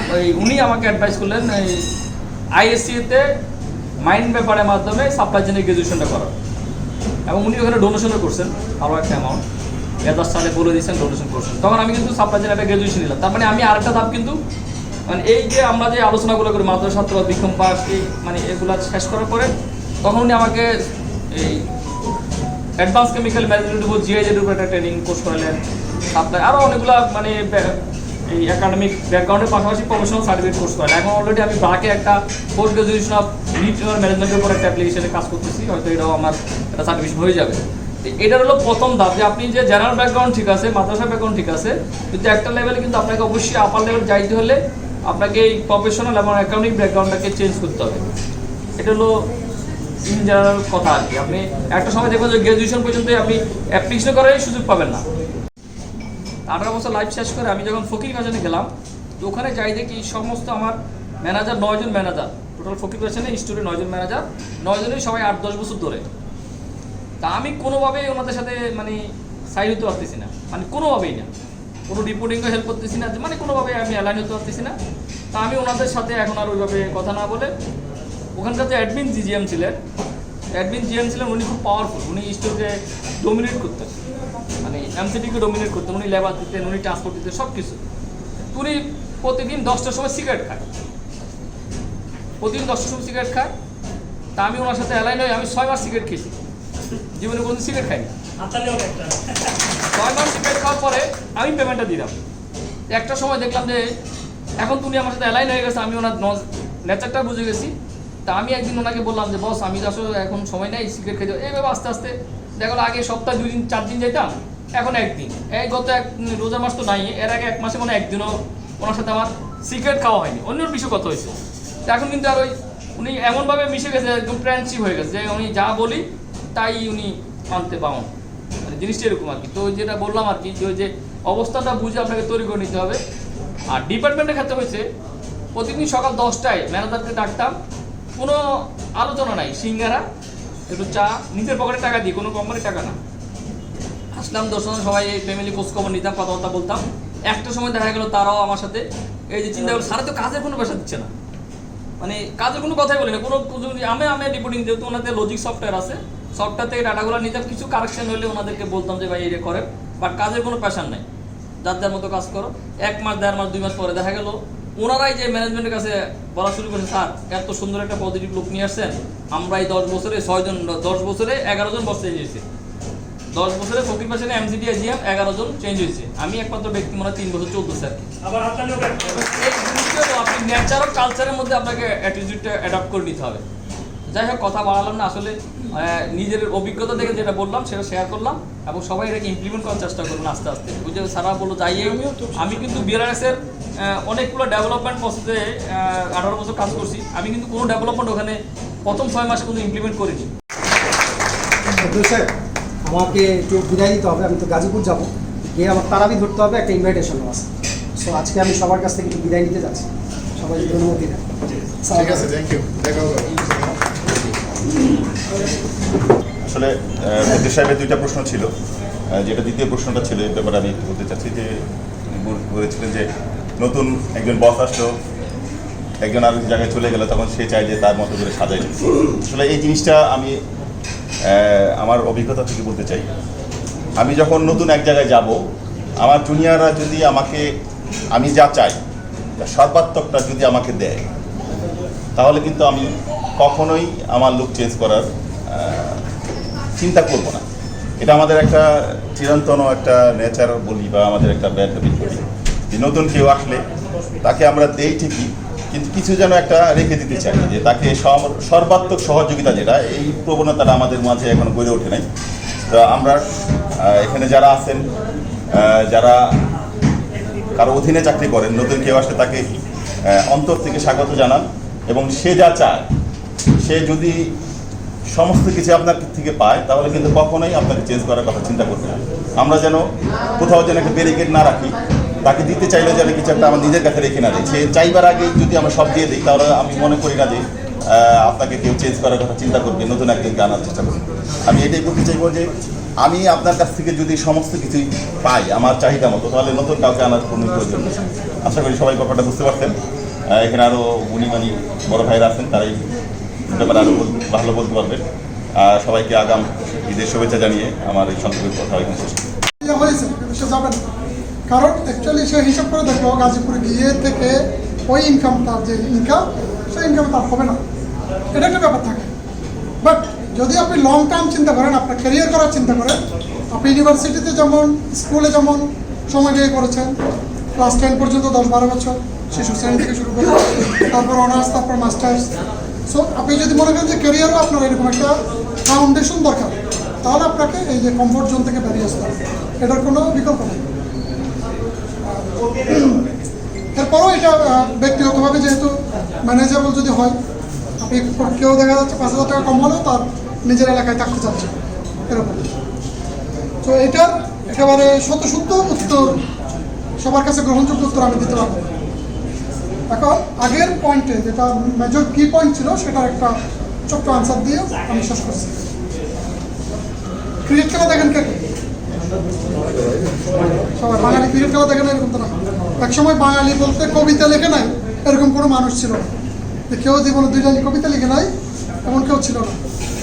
উনি আমাকে অ্যাডভাইস করলেন এই ISC-তে মাইন্ড পেপারের মাধ্যমে সাপ্লাই চেনের গ্র্যাজুয়েশনটা করার, এবং উনি ওখানে ডোনেশনও করছেন ভালো একটা অ্যামাউন্ট, এজাজ সালে বলে দিয়েছেন ডোনেশন করছেন। তখন আমি কিন্তু সাপ্লাই চেনের একটা গ্র্যাজুয়েশন নিলাম। তার মানে আমি আরেকটা ধাপ কিন্তু, মানে এই যে আমরা যে আলোচনাগুলো করি মাদ্রাসা ছাত্র, বিকম পাস, এই মানে এগুলা শেষ করার পরে তখন উনি আমাকে এই অ্যাডভান্স কেমিক্যাল ম্যানেজমেন্টের উপর GIZ-এর উপর একটা ট্রেনিং কোর্স করালেন, সাপ্লাই আরও অনেকগুলো মানে এই একাডেমিক ব্যাকগ্রাউন্ডের পাশাপাশি প্রফেশনাল সার্টিফিকেট কোর্স করেন। এখন অলরেডি আমি ব্রাকে একটা পোস্ট গ্রাজুয়েশন অফ রিজিওনাল ম্যানেজমেন্টের উপর একটা অ্যাপ্লিকেশনে কাজ করতেছি, হয়তো এটাও আমার একটা সার্টিফিকেট হয়ে যাবে। এটার হলো প্রথম ধাপ, যে আপনি যে জেনারেল ব্যাকগ্রাউন্ড ঠিক আছে, মাদ্রাসা ব্যাকগ্রাউন্ড ঠিক আছে, কিন্তু একটা লেভেলে কিন্তু আপনাকে অবশ্যই আপার লেভেল যাইতে হলে আপনাকে এই প্রফেশনাল এবং একাডেমিক ব্যাকগ্রাউন্ডটাকে চেঞ্জ করতে হবে। এটা হলো ইন জেনারেল কথা আর কি। আপনি একটা সময় দেখবেন যে গ্র্যাজুয়েশন পর্যন্ত আপনি অ্যাপ্লিকেশন করার সুযোগ পাবেন না। 18 বছর লাইফ শেষ করে আমি যখন ফকির বাজারে গেলাম, তো ওখানে যাই দেখি সমস্ত আমার ম্যানেজার 9 জন ম্যানেজার, টোটাল ফকির বাজারে স্টোরে 9 জন ম্যানেজার, 9 জনেই সবাই 8-10 বছর ধরে। তা আমি কোনোভাবেই ওনাদের সাথে মানে সাইড হতে পারতেছি না, মানে কোনোভাবেই না, কোনো রিপোর্টিংও হেল্প করতেছি না, মানে কোনোভাবে আমি অ্যালাইন হতে পারতেছি না। তা আমি ওনাদের সাথে এখন আর ওইভাবে কথা না বলে, ওখানকার যে অ্যাডমিন GM ছিলেন, উনি খুব পাওয়ারফুল, উনি স্টোরকে ডোমিনেট করতেন, মানে MCT-কে ডোমিনেট করতেন, উনি লেবার দিতেন, উনি ট্রান্সপোর্ট দিতেন, সব কিছু। উনি প্রতিদিন 10টার সময় সিগারেট খায়, প্রতিদিন 10টার সময় সিগারেট খায়। তা আমি ওনার সাথে অ্যালাইন হয়ে আমি 6 মাস সিগারেট খেয়েছি, জীবনে কোনো সিগারেট খাইনি। 6 মাস সিগারেট খাওয়ার পরে আমি পেমেন্টটা দিলাম। একটা সময় দেখলাম যে এখন তুমি আমার সাথে অ্যালাইন হয়ে গেছে, আমি ওনার নেচারটা বুঝে গেছি। তা আমি একদিন ওনাকে বললাম যে বস, আমি তো আসলে এখন সময় নেই সিগারেট খেতে। এইভাবে আস্তে আস্তে দেখো, আগে সপ্তাহে 2 দিন 4 দিন যেতাম, এখন একদিন। এই গত রোজার মাস তো নাই, এর আগে 1 মাসে মনে একদিনও ওনার সাথে আমার সিগারেট খাওয়া হয়নি। অন্য বিষয় কথা হয়েছে। এখন কিন্তু আর উনি এমনভাবে মিশে গেছে, একদম ফ্রেন্ডশিপ হয়ে গেছে, যে উনি যা বলি তাই উনি মানতে পারেন, মানে জিনিসটা এরকম আর কি। তো যেটা বললাম আর কি, যে ওই যে অবস্থাটা বুঝে আপনাকে তৈরি করে নিতে হবে। আর ডিপার্টমেন্টের ক্ষেত্রে হয়েছে, প্রতিদিন সকাল 10টায় ম্যানেজারকে ডাকতাম, কোনো আলোচনা নাই, সিঙ্গারা একটু চা, নিজের পকেটে টাকা দিয়ে, কোনো কোম্পানির টাকা না। আসলাম 10 জন, সবাই এই ফ্যামিলি খোঁজখবর নিতাম, কথাবার্তা বলতাম। একটা সময় দেখা গেল তারাও আমার সাথে এই যে চিন্তা করলো, সারা তো কাজের কোনো পেশা দিচ্ছে না, মানে কাজের কোনো কথাই বলি না, কোনো আমি রিপোর্টিং, যেহেতু ওনাদের লজিক সফটওয়্যার আছে, সফটওয়্যার থেকে ডাটাগুলো নিতাম, কিছু কারেকশন হলে ওনাদেরকে বলতাম যে ভাই এটা করেন, বাট কাজের কোনো পেশার নাই, যার যার মতো কাজ করো। 1 মাস, 1.5 মাস, 2 মাস পরে দেখা গেল ওনারাই যে ম্যানেজমেন্টের কাছে বলা শুরু করেছে, স্যার এত সুন্দর একটা পজিটিভ লুক নিয়ে আসছেন, আমরা এই 10 বছরে 6 জন, 10 বছরে 11 জন বস চেঞ্জ হয়েছে। 10 বছরে ফকির পাশে এমসিডি জিএম 11 জন চেঞ্জ হয়েছে। আমি একমাত্র ব্যক্তি মনে হয় 3 বছর চলতেছে আর কি। আবার হাততালিও কাটতে হবে। এই জিনিসটা তো আপনি নেচার ও কালচারের মধ্যে আপনাকে অ্যাটিটিউডটা অ্যাডাপ্ট করে নিতে হবে। যাই হোক, কথা বাড়ালাম না, আসলে নিজের অভিজ্ঞতা থেকে যেটা বললাম সেটা শেয়ার করলাম এবং সবাই এটাকে ইমপ্লিমেন্ট করার চেষ্টা করুন আস্তে আস্তে। বুঝে সারা বললো যাই, আমি কিন্তু বিআরএসের অনেকগুলো ডেভেলপমেন্ট প্রসেসে 18 বছর কাজ করছি। আমি কিন্তু কোনো ডেভেলপমেন্ট ওখানে প্রথম 6 মাসে কোনো ইমপ্লিমেন্ট করিনি। স্যার আমাকে একটু বিদায় দিতে হবে, আমি তো গাজীপুর যাব, গিয়ে আমার তারাবি ধরতে হবে, একটা ইনভাইটেশন আছে। সো আজকে আমি সবার কাছ থেকে একটু বিদায় নিতে যাচ্ছি, সবাই যদি অনুমতি দেন। ঠিক আছে, থ্যাংক ইউ, দেখা হবে। আসলে ফকির সাহেবের 2টা প্রশ্ন ছিল, যেটা দ্বিতীয় প্রশ্নটা ছিল এই ব্যাপারে আমি একটু বলতে চাচ্ছি যে বলেছিলেন যে নতুন একজন বস আসলো, একজন আর জায়গায় চলে গেল, তখন সে চায় যে তার মতো করে সাজাই নিতে। আসলে এই জিনিসটা আমি আমার অভিজ্ঞতা থেকে বলতে চাই। আমি যখন নতুন এক জায়গায় যাব, আমার জুনিয়ররা যদি আমাকে আমি যা চাই সর্বাত্মকটা যদি আমাকে দেয়, তাহলে কিন্তু আমি কখনোই আমার লুক চেঞ্জ করার চিন্তা করব না। এটা আমাদের একটা চিরন্তন একটা নেচার বলি বা আমাদের একটা ব্যাড হ্যাবিট বলি যে নতুন কেউ আসলে তাকে আমরা দেই ঠিকই, কিন্তু কিছু যেন একটা রেখে দিতে চাই, যে তাকে সর্বাত্মক সহযোগিতা, যেটা এই প্রবণতাটা আমাদের মাঝে এখন গড়ে ওঠে নাই। তো আমরা এখানে যারা আছেন, যারা কারো অধীনে চাকরি করেন, নতুন কেউ আসলে তাকে অন্তর থেকে স্বাগত জানান এবং সে যা চায়, সে যদি সমস্ত কিছু আপনার থেকে পায়, তাহলে কিন্তু কখনোই আপনাকে চেঞ্জ করার কথা চিন্তা করবে না। আমরা যেন কোথাও যেন একটা ব্যারিকেড না রাখি, তাকে দিতে চাইলেও যেন কিছু একটা আমার নিজের কাছে রেখে না দিই। সে চাইবার আগেই যদি আমরা সব দিয়ে দিই, তাহলে আমি মনে করি না যে আপনাকে কেউ চেঞ্জ করার কথা চিন্তা করবে, নতুন একদিনকে আনার চেষ্টা করবে। আমি এটাই বলতে চাইবো যে আমি আপনার কাছ থেকে যদি সমস্ত কিছুই পাই আমার চাহিদা মতো, তাহলে নতুন কাউকে আনার কোনো প্রয়োজন নেই। আশা করি সবাই ব্যাপারটা বুঝতে পারছেন। এখানে আরও গুণীমানী বড় ভাইরা আছেন, তারাই ব্যাপারে আরও ভালো বলতে পারবেন। সবাইকে আগাম ঈদের শুভেচ্ছা জানিয়ে আমার এই সংক্ষেপের কথা এখানে শেষ করি। হয়েছে সে যাবে না, কারণ অ্যাকচুয়ালি সে হিসাব করে দেখো গাজীপুরে গিয়ে থেকে ওই ইনকামটার যে ইনকাম, সেই ইনকাম তার হবে না, এটা একটা ব্যাপার থাকে। বাট যদি আপনি লং টার্ম চিন্তা করেন, আপনার ক্যারিয়ার করার চিন্তা করেন, আপনি ইউনিভার্সিটিতে যেমন স্কুলে যেমন সময় ব্যয় করেছেন, ক্লাস 10 পর্যন্ত 10-12 বছর, শিশু শ্রেণী থেকে শুরু করে তারপর অনার্স, তারপর মাস্টার্স। সো আপনি যদি মনে করেন যে ক্যারিয়ারও আপনার এরকম একটা ফাউন্ডেশন দরকার, তাহলে আপনাকে এই যে কমফোর্ট জোন থেকে বেরিয়ে আসতে হবে, এটার কোনো বিকল্প নেই। এরপরও এটা ব্যক্তিগতভাবে যেহেতু ম্যানেজেবল যদি হয়, আপনি কেউ দেখা যাচ্ছে 5,000 টাকা কম হলেও তার নিজের এলাকায় থাকতে চাচ্ছে, এরকম। তো এটার একেবারে শতশুদ্ধ উত্তর সবার কাছে গ্রহণযোগ্য উত্তর আমি দিতে পারবো। এখন আগের পয়েন্টে যেটা মেজর কি পয়েন্ট ছিল, সেটার একটা ছোট্ট আনসার দিয়ে আমি শেষ করছি। ক্রিকেট খেলা দেখেন কে? সবাই বাঙালি ক্রিকেট খেলা দেখে না এরকম তো না। একসময় বাঙালি বলতে কবিতা লেখে নাই এরকম কোনো মানুষ ছিল না, কেউ জীবনে 2 লাইন কবিতা লিখে নাই এমন কেউ ছিল না।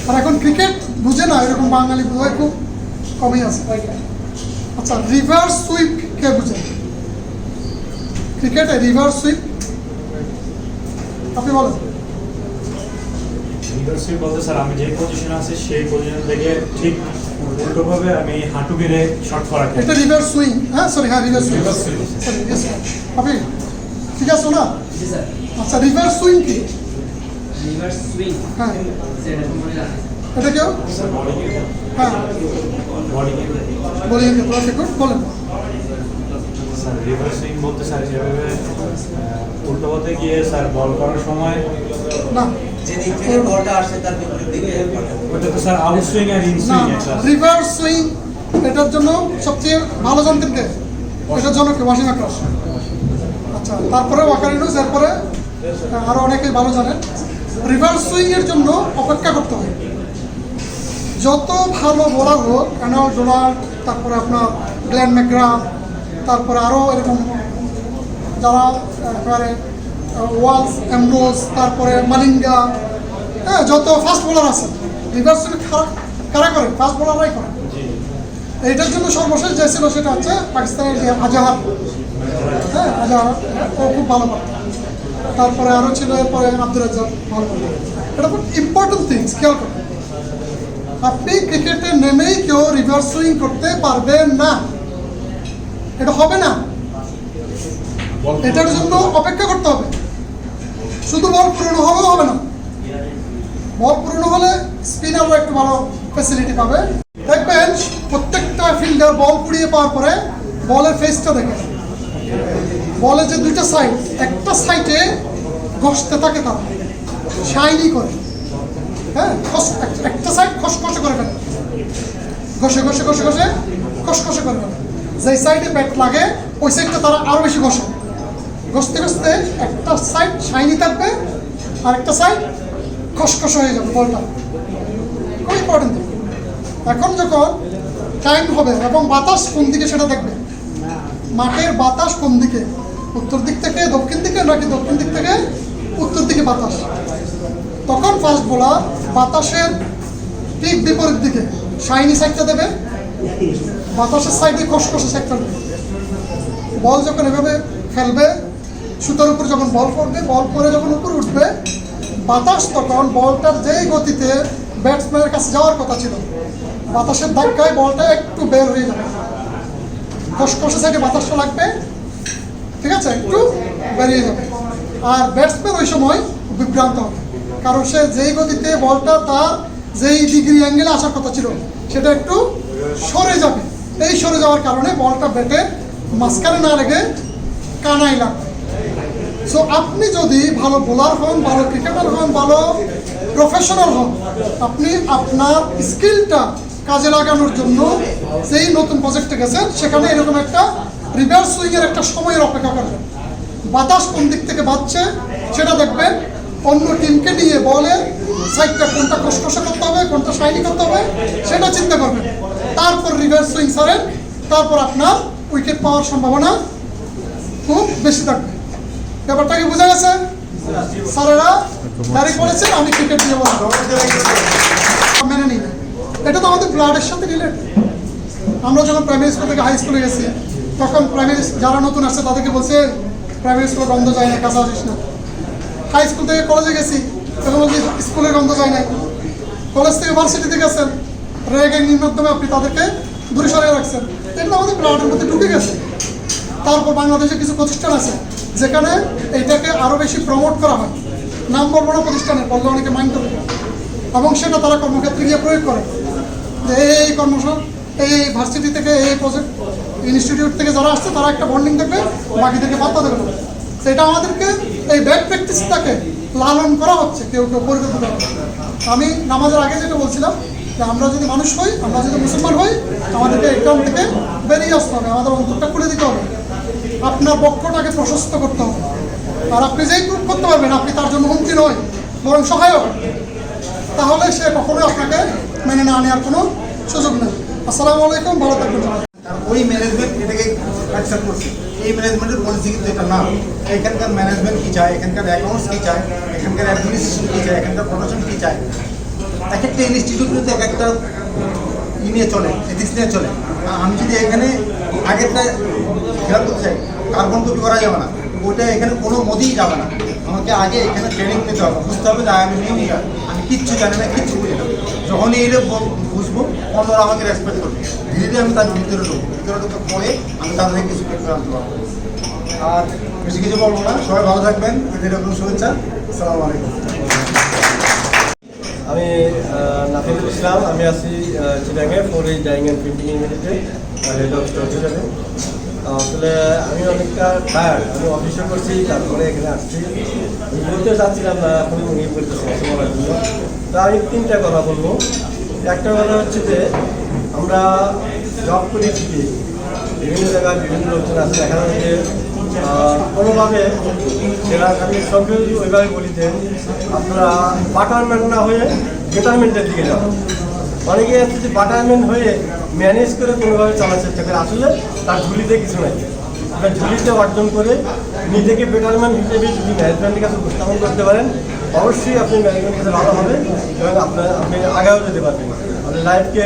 আর এখন ক্রিকেট বুঝে না এরকম বাঙালি বোধহয় খুব কমই আছে। আচ্ছা, রিভার্স সুইপ কে বুঝে? ক্রিকেটে রিভার্স সুইপ আপনি বলেন। রিভার্স বলতে স্যার আমি যে পজিশনে আছি সেই পজিশন থেকে ঠিক উল্টোভাবে আমি হাঁটু গেড়ে শট করা। এটা রিভার্স সুইং, হ্যাঁ সরি, হ্যাঁ রিভার্স সুইং। সরি, ইয়েস আপনি ঠিক আছে না? আচ্ছা, রিভার্স সুইং কি? রিভার্স সুইং, হ্যাঁ সেটা মনে রাখেন। এটা কেউ? হ্যাঁ বলি, গুড বলেন। স্যার রিভার্স সুইং বলতে স্যার যেভাবে উল্টো পথে গিয়ে স্যার বল করার সময় না, যেদিক থেকে বলটা আসছে তার বিপরীত দিকে ওটা তো স্যার আউট সুইং আর ইন না, সুইং একটা। রিভার্স সুইং এটার জন্য সবচেয়ে ভালো জানতেন কে? এটার জন্য কে? ওয়াসিম আকরাম। আচ্ছা, তারপরে ওয়াকারিনুস, এরপরে আরো অনেকেই ভালো জানেন। রিভার্স সুইং এর জন্য অপেক্ষা করতে হয়। যত ভালো বোলার হোক, অ্যানাল ডোনাল্ড, তারপরে আপনার গ্লেন ম্যাকগ্রা, তারপরে আরও এরকম যারা একেবারে ওয়ালস, অ্যামব্রোস, তারপরে মালিঙ্গা, হ্যাঁ যত ফাস্ট বোলার আছে, রিভার্স সুইং কারা করে? ফাস্ট বোলাররাই করে। এইটার জন্য সর্বশেষ যে ছিল সেটা হচ্ছে পাকিস্তানের যে আজাহার, হ্যাঁ ও খুব ভালো পারত। তারপরে আরও ছিল, এরপরে আব্দুর রাজ্জাক ভালো পারত। এটা খুব ইম্পর্টেন্ট থিংস, খেয়াল করুন। আপনি ক্রিকেটে নেমেই কেউ রিভার্স সুইং করতে পারবেন না, এটা হবে না। এটার জন্য অপেক্ষা করতে হবে। শুধু বল পুরনো হলেও হবে না, বল পুরনো হলে স্পিনারও একটু ভালো ফ্যাসিলিটি পাবে। দেখবেন প্রত্যেকটা ফিল্ডার বল পুড়িয়ে পাওয়ার পরে বলের ফেসটা দেখে, বলে যে দুইটা সাইড, একটা সাইডে ঘষতে থাকে, তারা শাইনি করে, হ্যাঁ একটা সাইড খসখসে করে ফেলে, ঘষে ঘষে ঘষে ঘষে খসখসে করে ফেলে। যেই সাইডে ব্যাট লাগে ওই সাইডটা তারা আরও বেশি ঘষে, ঘষতে ঘষতে একটা সাইড শাইনি থাকবে আর একটা সাইড খসখসে হয়ে যাবে বলটা। খুব ইম্পর্টেন্ট। এখন যখন টাইম হবে এবং বাতাস কোন দিকে সেটা দেখবে, মাঠের বাতাস কোন দিকে, উত্তর দিক থেকে দক্ষিণ দিকে নাকি দক্ষিণ দিক থেকে উত্তর দিকে বাতাস, তখন ফাস্ট বোলার বাতাসের ঠিক বিপরীত দিকে শাইনি সাইডটা দেবে, বাতাসের সাইডে খসখসে সাইডটা দেবে। বল যখন এভাবে খেলবে, সুতার উপর যখন বল পড়বে, বল পরে যখন উপরে উঠবে, বাতাস তখন বলটার যেই গতিতে ব্যাটসম্যানের কাছে যাওয়ার কথা ছিল, বাতাসের ধাক্কায় বলটা একটু বের হয়ে যাবে, খসখসে সাইডে বাতাসটা লাগবে, ঠিক আছে, একটু বেরিয়ে যাবে। আর ব্যাটসম্যান ওই সময় বিভ্রান্ত হবে, কারণ সে যেই গতিতে বলটা তার যেই ডিগ্রি অ্যাঙ্গেলে আসার কথা ছিল সেটা একটু সরে যাবে। এই সরে যাওয়ার কারণে বলটা ব্যাটের মাঝখানে না লেগে কানাই লাগবে। সো আপনি যদি ভালো বোলার হন, ভালো ক্রিকেটার হন, ভালো প্রফেশনাল হন, আপনি আপনার স্কিলটা কাজে লাগানোর জন্য যেই নতুন প্রজেক্টে গেছেন সেখানে এরকম একটা রিভার্স সুইংয়ের একটা সময়ের অপেক্ষা করবেন। বাতাস কোন দিক থেকে বাজছে সেটা দেখবেন, অন্য টিমকে নিয়ে বলে সাইডটা কোনটা খসখসে করতে হবে, কোনটা শাইনি করতে হবে সেটা চিন্তা করবেন। তারপর রিভার্স সুইং ছাড়েন, তারপর আপনার উইকেট পাওয়ার সম্ভাবনা খুব বেশি থাকবে। ব্যাপারটা কি বোঝা গেছে? স্যারেরা দাঁড়িয়ে পড়েছেন, আমি ক্রিকেট দিয়ে বলবো মেনে নিই। এটা তো আমাদের ব্লাডের সাথে রিলেটেড। আমরা যখন প্রাইমারি স্কুল থেকে হাই স্কুলে গেছি, তখন প্রাইমারি যারা নতুন আসছে তাদেরকে বলছে প্রাইমারি স্কুলে গন্ধ যায় না, কাছে আসিস না। হাই স্কুল থেকে কলেজে গেছি, তখন বলছি স্কুলের গন্ধ যায় না। কলেজ থেকে ভার্সিটিতে গেছেন, র্যাগিংয়ের মাধ্যমে আপনি তাদেরকে দূরে সরিয়ে রাখছেন। এটা আমাদের ব্লাডের মধ্যে ঢুকে গেছে। তারপর বাংলাদেশে কিছু প্রতিষ্ঠান আছে যেখানে এইটাকে আরও বেশি প্রমোট করা হয়। নাম বলবো না প্রতিষ্ঠানের, বললে অনেকে মাইন্ড করবে, এবং সেটা তারা কর্মক্ষেত্রে গিয়ে প্রয়োগ করে যে এই এই ভার্সিটি থেকে, এই প্রজেক্ট ইনস্টিটিউট থেকে যারা আসছে তারা একটা বন্ডিং দেখবে, বাকিদেরকে পাত্তা দেবে না। সেটা আমাদেরকে এই ব্যাড প্র্যাকটিসটাকে লালন করা হচ্ছে কেউ কেউ পরিবর্তিত। আমি নামাজের আগে যেটা বলছিলাম যে আমরা যদি মানুষ হই, আমরা যদি মুসলমান হই, আমাদেরকে একাউন্ট থেকে বেরিয়ে আসতে হবে, আমাদের অন্তরটা খুলে দিতে হবে, আপনার পক্ষটাকে প্রশস্ত করতে হবে। আর আপনি যেই প্রুভ করতে পারবেন আপনি তার জন্য হুমকি নয় বরং সহায়ক, তাহলে সে কখনোই আপনাকে মেনে না নেওয়ার কোনো সুযোগ নেই। আসসালামু আলাইকুম, ভালো থাকবেন। ওই ম্যানেজমেন্ট এটাকে অ্যাকসেপ্ট করছে। এই ম্যানেজমেন্টের পলিসি কিন্তু এটা না। এখানকার ম্যানেজমেন্ট কী চায়, এখানকার অ্যাকাউন্টস কী চায়, এখানকার অ্যাডমিনিস্ট্রেশন কী চায়, এখানকার প্রশাসন কী চায়। এক একটা ইনস্টিটিউট কিন্তু এক একটা নিয়ে চলে, এথিক্স নিয়ে চলে। আমি যদি এখানে আগেরটা খেয়াল করতে চাই, কার্বন কপি করা যাবে না, ওটা এখানে কোনো মতেই যাবে না। আমাকে আগে এখানে ট্রেনিং নিতে হবে, বুঝতে হবে যে আমি নিউমিকার, আমি কিচ্ছু জানি না, কিচ্ছু বুঝি না। যখনই এটা বুঝবো অন্যরা আমাকে রেসপেক্ট করবে, ধীরে ধীরে আমি তার ভিতরে ঢুকে পরে আমি তার থেকে কিছু করতে আনতে পারবো। আর বেশি কিছু বলবো না, সবাই ভালো থাকবেন, এদের এরকম শুভেচ্ছা। আসসালামু আলাইকুম। আমি নাফিদুল ইসলাম, আমি আছি চিটাঙে ফোরে ডাইং অ্যান্ড প্রিন্টিং ইউনিটে হেড অফ স্টোর হিসাবে। আসলে আমি অনেকটা টায়ার্ড, আমি অফিসও করছি, তারপরে এখানে আসছি। বলতে চাচ্ছিলাম না, এখন উনি বলতেছি বলার জন্য। তো আমি তিনটা কথা বলবো। একটা কথা হচ্ছে যে আমরা জব করি ঠিকই, বিভিন্ন জায়গায় বিভিন্ন লোকজন আছে, দেখা যায় যে কোনোভাবে সেরা আমি সবকে যদি ওইভাবে বলি যে আপনারা বাটারম্যান না হয়ে বেটারমেন্টের দিকে যাও। অনেকে আছে যে বাটারম্যান হয়ে ম্যানেজ করে কোনোভাবে চলার চেষ্টা করে, আসলে তার ঝুলিতে কিছু নাই। আপনার ঝুলিতে অর্জন করে নিজেকে বেটারম্যান হিসেবে যদি ম্যানেজমেন্টের কাছে উপস্থাপন করতে পারেন, অবশ্যই আপনি ম্যানেজমেন্টের কাছে ভালো হবে এবং আপনি আগেও যেতে পারবেন, আপনার লাইফকে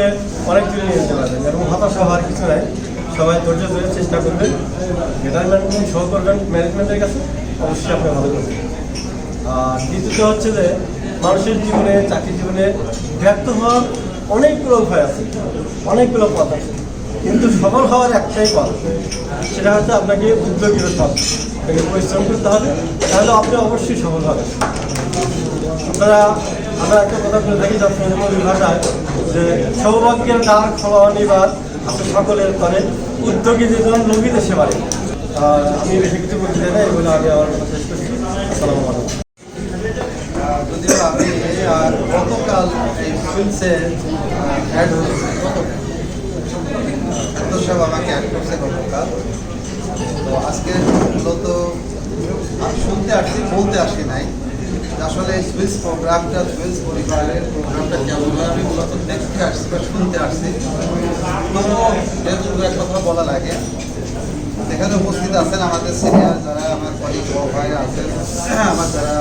অনেক দূরে নিয়ে যেতে পারবেন এবং হতাশা হওয়ার কিছু নাই। সবাই ধৈর্য ধরে চেষ্টা করবেন, রিটায়ারমেন্ট শো করবেন ম্যানেজমেন্টের কাছে, অবশ্যই আপনি ভালো করবেন। আর দ্বিতীয়ত হচ্ছে যে মানুষের জীবনে, চাকরি জীবনে ব্যর্থ হওয়ার অনেকগুলো উপায় আছে, অনেকগুলো পথ আছে, কিন্তু সফল হওয়ার একটাই পথ, সেটা হচ্ছে আপনাকে উদ্যোগী হতে হবে, আপনাকে পরিশ্রম করতে হবে, তাহলে আপনি অবশ্যই সফল হবেন। আমরা একটা কথা বলে থাকি যখন ভাষায় যে সৌভাগ্যের দ্বার খোলা অনিবার আপনি সকলের করে উদ্যোগী যেজন লোভীতে সেবারে। আমি বেশি কিছু বলতে চাই না, এগুলো আমি আমার কথা শেষ করছি। আসসালামু আলাইকুম। যদিও আমি গতকাল এই ফিল্ডসে অ্যাড হয়েছি, গতকাল সব আমাকে অ্যাড করছে গতকাল। তো আজকে মূলত আমি শুনতে আসছি, বলতে আসি নাই। আসলে সুইস প্রোগ্রামটা, সুইস পরিবারের প্রোগ্রামটা কেমন হয় আমি মূলত দেখতে আসছি বা শুনতে আসছি। তবুও যেহেতু এক কথা বলা লাগে, এখানে উপস্থিত আছেন আমাদের সিনিয়র যারা আমার কলিগ ভাইরা আছেন, আমার যারা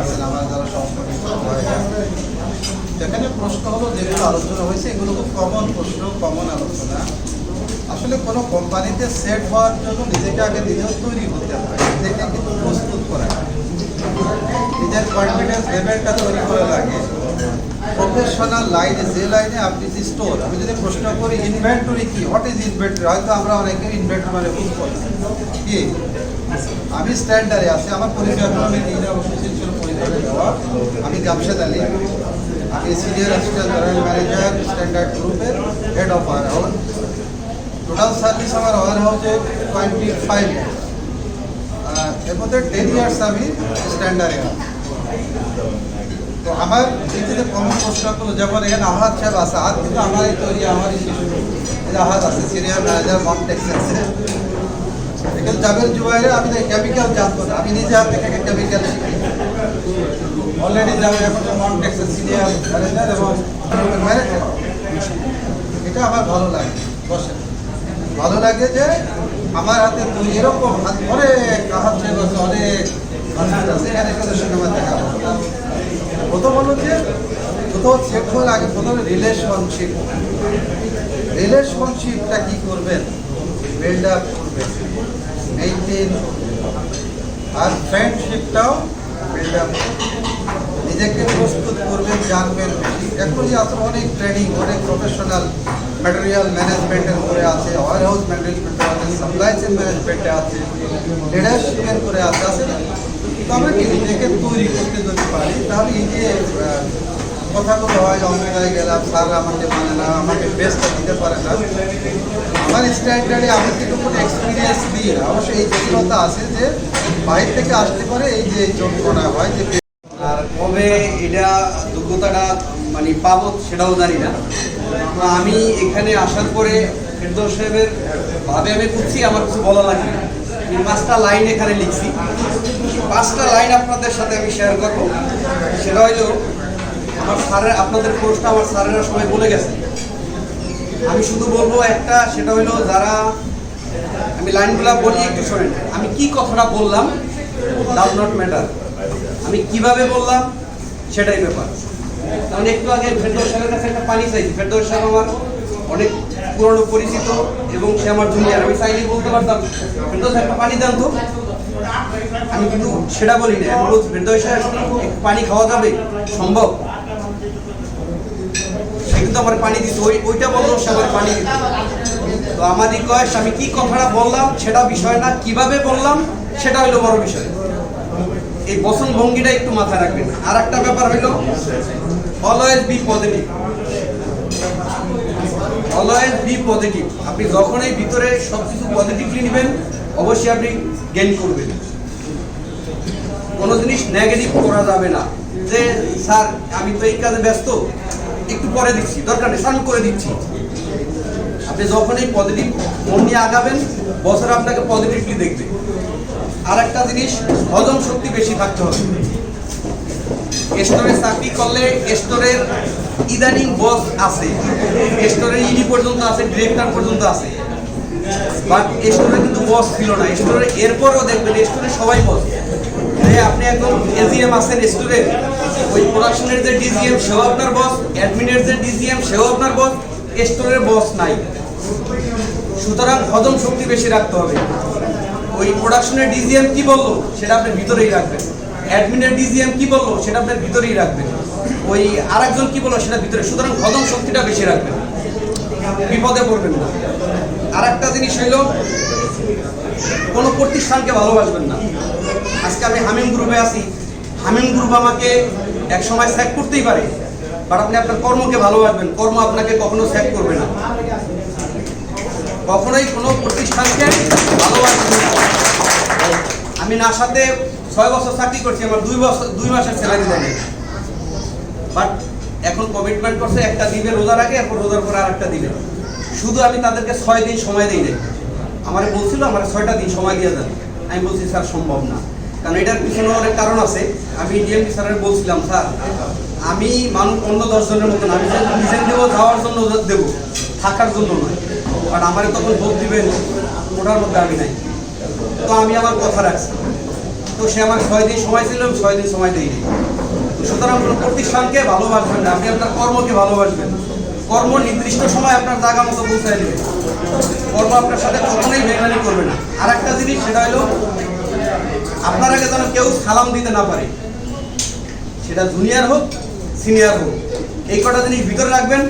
আছেন, আমার যারা সহকর্মী ভাইরা। এখানে প্রশ্ন হলো যেগুলো আলোচনা হয়েছে এগুলো খুব কমন প্রশ্ন, কমন আলোচনা। আসলে কোনো কোম্পানিতে সেট হওয়ার জন্য নিজেকে আগে নিজেও তৈরি হতে হয়, নিজেকে কিন্তু প্রস্তুত করা হয়, নিজের কনফিডেন্স লেভেলটা তৈরি করা লাগে। প্রফেশনাল লাইনে, যে লাইনে আপনি যে স্টোর, আমি যদি প্রশ্ন করি ইনভেন্টরি কি, হোয়াট ইজ ইনভেন্টরি, হয়তো আমরা অনেকে ইনভেন্টরি মানে বুঝ করি কি। আমি স্ট্যান্ডার্ডে আছি, আমার পরিচয় আমি দিনে অবশ্যই ছিল পরিচয় দেওয়া। আমি জামশেদ আলী, আমি senior assistant general manager standard গ্রুপের head of warehouse. Total service আমার ওয়ার হাউসে 25 ইয়ার্স, এর মধ্যে 10 ইয়ার্স আমি স্ট্যান্ডার্ডে আছি। তো আমার পৃথিবীতে কমন প্রশ্নগুলো, যেমন এখানে আহাদ সাহেব আছে, আহাদ কিন্তু আমারই তৈরি, আমারই শিশু। আহাদ আছে সিনিয়র ম্যানেজার মনটেক্স আছে। এখানে জাবের জুবাইরে আমি কেমিক্যাল জানতো না, আমি নিজে হাত থেকে কেমিক্যাল শিখি। অলরেডি জাবের এখন মনটেক্সের সিনিয়র ম্যানেজার এবং ম্যানেজার। এটা আমার ভালো লাগে, বসে ভালো লাগে যে আমার হাতে তৈরি এরকম অনেক আহাদ সাহেব আছে, অনেক আছে। এখানে সিনেমা দেখা প্রথম হলো যে কোথাও চেক হওয়ার আগে প্রথমে রিলেশনশিপটা কি করবেন, বিল্ড আপ করবেন, মেইনটেইন, আর ফ্রেন্ডশিপটাও বিল্ড আপ, নিজেকে প্রস্তুত করবেন, জানবেন বেশি। এখনই আসলে অনেক ট্রেনিং, অনেক প্রফেশনাল ম্যাটেরিয়াল ম্যানেজমেন্টের উপরে আছে, ওয়ার হাউস ম্যানেজমেন্টে আছে, সাপ্লাই চেইন ম্যানেজমেন্টে আছে, লিডারশিপের উপরে আছে। তবে কি নিজেকে তৈরি করতে যদি পারি, তাহলে এই যে কথাগুলো হয়, অনেক গেলাম স্যার আমাকে মানে না, আমাকে বেস্টটা দিতে পারে না, আমার স্ট্যান্ডার্ডে আমি কিন্তু কোনো এক্সপিরিয়েন্স দিই না। অবশ্যই এই জটিলতা আছে যে বাইরে থেকে আসতে পারে, এই যে যন্ত্রণা হয় যে। আর কবে এটা যোগ্যতাটা মানে পাবো সেটাও জানি না। তো আমি এখানে আসার পরে ফেরদৌস সাহেবের ভাবে আমি বুঝছি, আমার কিছু বলা লাগে না। 5টা লাইন এখানে লিখছি, 5টা লাইন আপনাদের সাথে আমি শেয়ার করবো। সেটা হইল আমার স্যারের, আপনাদের কোর্সটা আমার স্যারেরা সবাই বলে গেছে, আমি শুধু বলবো একটা, সেটা হইলো যারা, আমি লাইনগুলো বলি একটু শোনেন। আমি কি কথাটা বললাম ডাজ নট ম্যাটার, আমি কিভাবে বললাম সেটাই ব্যাপার। আমি একটু আগে ফেরদৌস সাহেবের কাছে একটা পানি চাইছি। ফেরদৌস সাহেব আমার অনেক পুরনো পরিচিত এবং সে আমার জুনিয়র, আমি চাইলেই বলতে পারতাম ফেরদৌস সাহেব একটা পানি দেন তো, আমি কিন্তু সেটা বলি না। আমি বলছি ফেরদৌস সাহেব পানি খাওয়া যাবে, সম্ভব? সে কিন্তু আমার পানি দিত, ওইটা বললো সে আমার পানি দিত। তো আমার রিকোয়েস্ট, আমি কি কথাটা বললাম সেটা বিষয় না, কিভাবে বললাম সেটা হলো বড় বিষয়। এই বচন ভঙ্গিটা একটু মাথায় রাখবেন। আর একটা ব্যাপার হইলো always be positive, always be positive. আপনি যখনই ভিতরে সবকিছু পজিটিভলি নেবেন, অবশ্যই আপনি গেইন করবেন। কোনো জিনিস নেগেটিভ করা যাবে না, যে স্যার আমি তো এই কাজে ব্যস্ত, একটু পরে দিচ্ছি, দরকার নেই, স্যার আমি করে দিচ্ছি। আপনি যখনই পজিটিভ মন নিয়ে আগাবেন, বছর আপনাকে পজিটিভলি দেখবে। আর একটা জিনিস, হজম শক্তি বেশি থাকতে হবে। স্টোরে চাকরি করলে স্টোরের ইদানিং বস আছে, স্টোরের ইডি পর্যন্ত আছে, ডিরেক্টর পর্যন্ত আছে, বাট স্টোরে কিন্তু বস ছিল না। স্টোরে এরপরও দেখবেন স্টোরে সবাই বস। আপনি একদম এজিএম আছেন স্টোরে, ওই প্রোডাকশনের যে ডিজিএম সেও আপনার বস, অ্যাডমিনের যে ডিজিএম সেও আপনার বস, স্টোরের বস নাই। সুতরাং হজম শক্তি বেশি রাখতে হবে। ওই প্রোডাকশনের ডিজিএম কি বললো সেটা আপনি ভিতরেই রাখবেন, অ্যাডমিনের ডিজিএম কি বললো সেটা আপনার ভিতরেই রাখবেন, ওই আরেকজন কি বললো সেটা ভিতরে। সুতরাং হজম শক্তিটা বেশি রাখবেন, বিপদে পড়বেন না। আর একটা জিনিস হইল, কোনো প্রতিষ্ঠানকে ভালোবাসবেন না। আজকে আমি হামিম গ্রুপে আছি, হামিম গ্রুপ আমাকে এক সময় স্যাক করতেই পারে, বাট আপনি আপনার কর্মকে ভালোবাসবেন, কর্ম আপনাকে কখনো স্যাক করবে না। কখনোই কোনো প্রতিষ্ঠানকে ভালোবাসবেন না। আমি নাসাতে 6 বছর চাকরি করছি, আমার 2 মাসের স্যালারি দেয়নি, বাট এখন কমিটমেন্ট করছে একটা দিবে রোজার আগে, এরপর রোজার পরে আর একটা দিবে। শুধু আমি তাদেরকে 6 দিন সময় দিই নাই। আমার বলছিল আমার 6টা দিন সময় দিয়ে দেন, আমি বলছি স্যার সম্ভব না, কারণ এটার পিছনে অনেক কারণ আছে। আমি ডিএমপি স্যারের বলছিলাম স্যার আমি মানুষ অন্য 10 জনের মতো না, আমি ডিজাইন দেবো যাওয়ার জন্য দেবো, থাকার জন্য নয়। বাট আমার তখন ভোট দিবেন ওটার মধ্যে আমি নাই, তো আমি আমার কথা রাখছি। তো সে আমার 6 দিন সময় ছিল, 6 দিন সময় দিইনি। সুতরাং কোনো প্রতিষ্ঠানকে ভালোবাসবেন না, আপনি আপনার কর্মকে ভালোবাসবেন। কর্ম নির্দিষ্ট সময় আপনার জায়গা মতো পৌঁছায় দেবে, কর্ম আপনার সাথে কখনোই বেমানি করবে না। আর একটা জিনিস সেটা হলো, আপনার আগে যেন কেউ সালাম দিতে না পারে, সেটা জুনিয়র হোক সিনিয়র হোক। এই কটা জিনিস ভিতরে রাখবেন,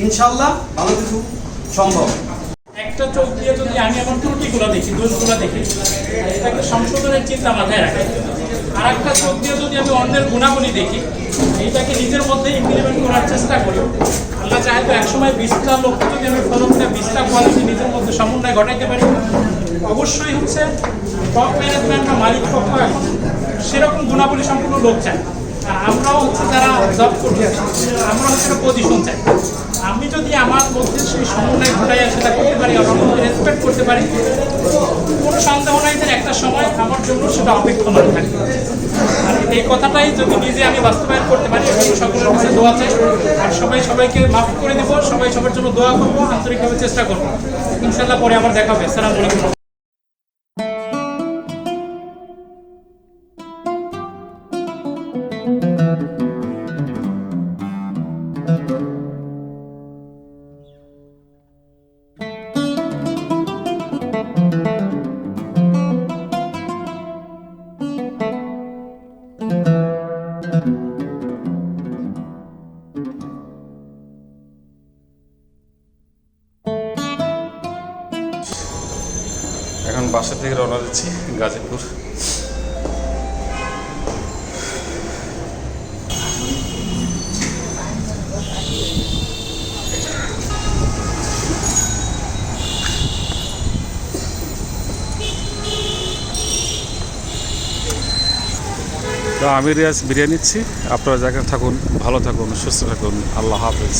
ইনশাল্লাহ ভালো কিছু সম্ভব। একটা চোখ দিয়ে যদি আমি আমার ত্রুটিগুলো দেখি, দোষগুলো দেখি, এটাকে সংশোধনের চিন্তা মাথায় রাখি। আর একটা চোখ দিয়ে যদি আমি অন্যের গুণাগুণি দেখি, এইটাকে নিজের মধ্যে ইমপ্লিমেন্ট করার চেষ্টা করি। আল্লাহ চাহে তো একসময় 20টা লক্ষ্য যদি আমি ফলো করে 20টা কোয়ালিটি নিজের মধ্যে সমন্বয় ঘটাইতে পারি, অবশ্যই হচ্ছে টপ ম্যানেজমেন্ট বা মালিক পক্ষ এখন সেরকম গুণাবলী সম্পূর্ণ লোক চায়। আমরাও হচ্ছে যারা জব করছি, আমরা হচ্ছে পজিশন চাই। আমি যদি আমার মধ্যে সেই সমন্বয় ঘটাইয়া সেটা করতে পারি, আমার মধ্যে রেসপেক্ট করতে পারি, কোনো সন্দেহ নাই যে একটা সময় আমার জন্য সেটা অপেক্ষমান থাকবে। আর এই কথাটাই যদি নিজে আমি বাস্তবায়ন করতে পারি, সকলের কাছে দোয়া চাই। আর সবাইকে মাফ করে দেবো, সবাই সবার জন্য দোয়া করবো, আন্তরিকভাবে চেষ্টা করবো। ইনশাল্লাহ পরে আবার দেখা হবে। আসসালামু আলাইকুম। এখন বাসা থেকে রওনা দিচ্ছি গাজীপুর। তো আমি রিয়াজ বিরিয়ানি নিচ্ছি। আপনারা জায়গায় থাকুন, ভালো থাকুন, সুস্থ থাকুন। আল্লাহ হাফেজ।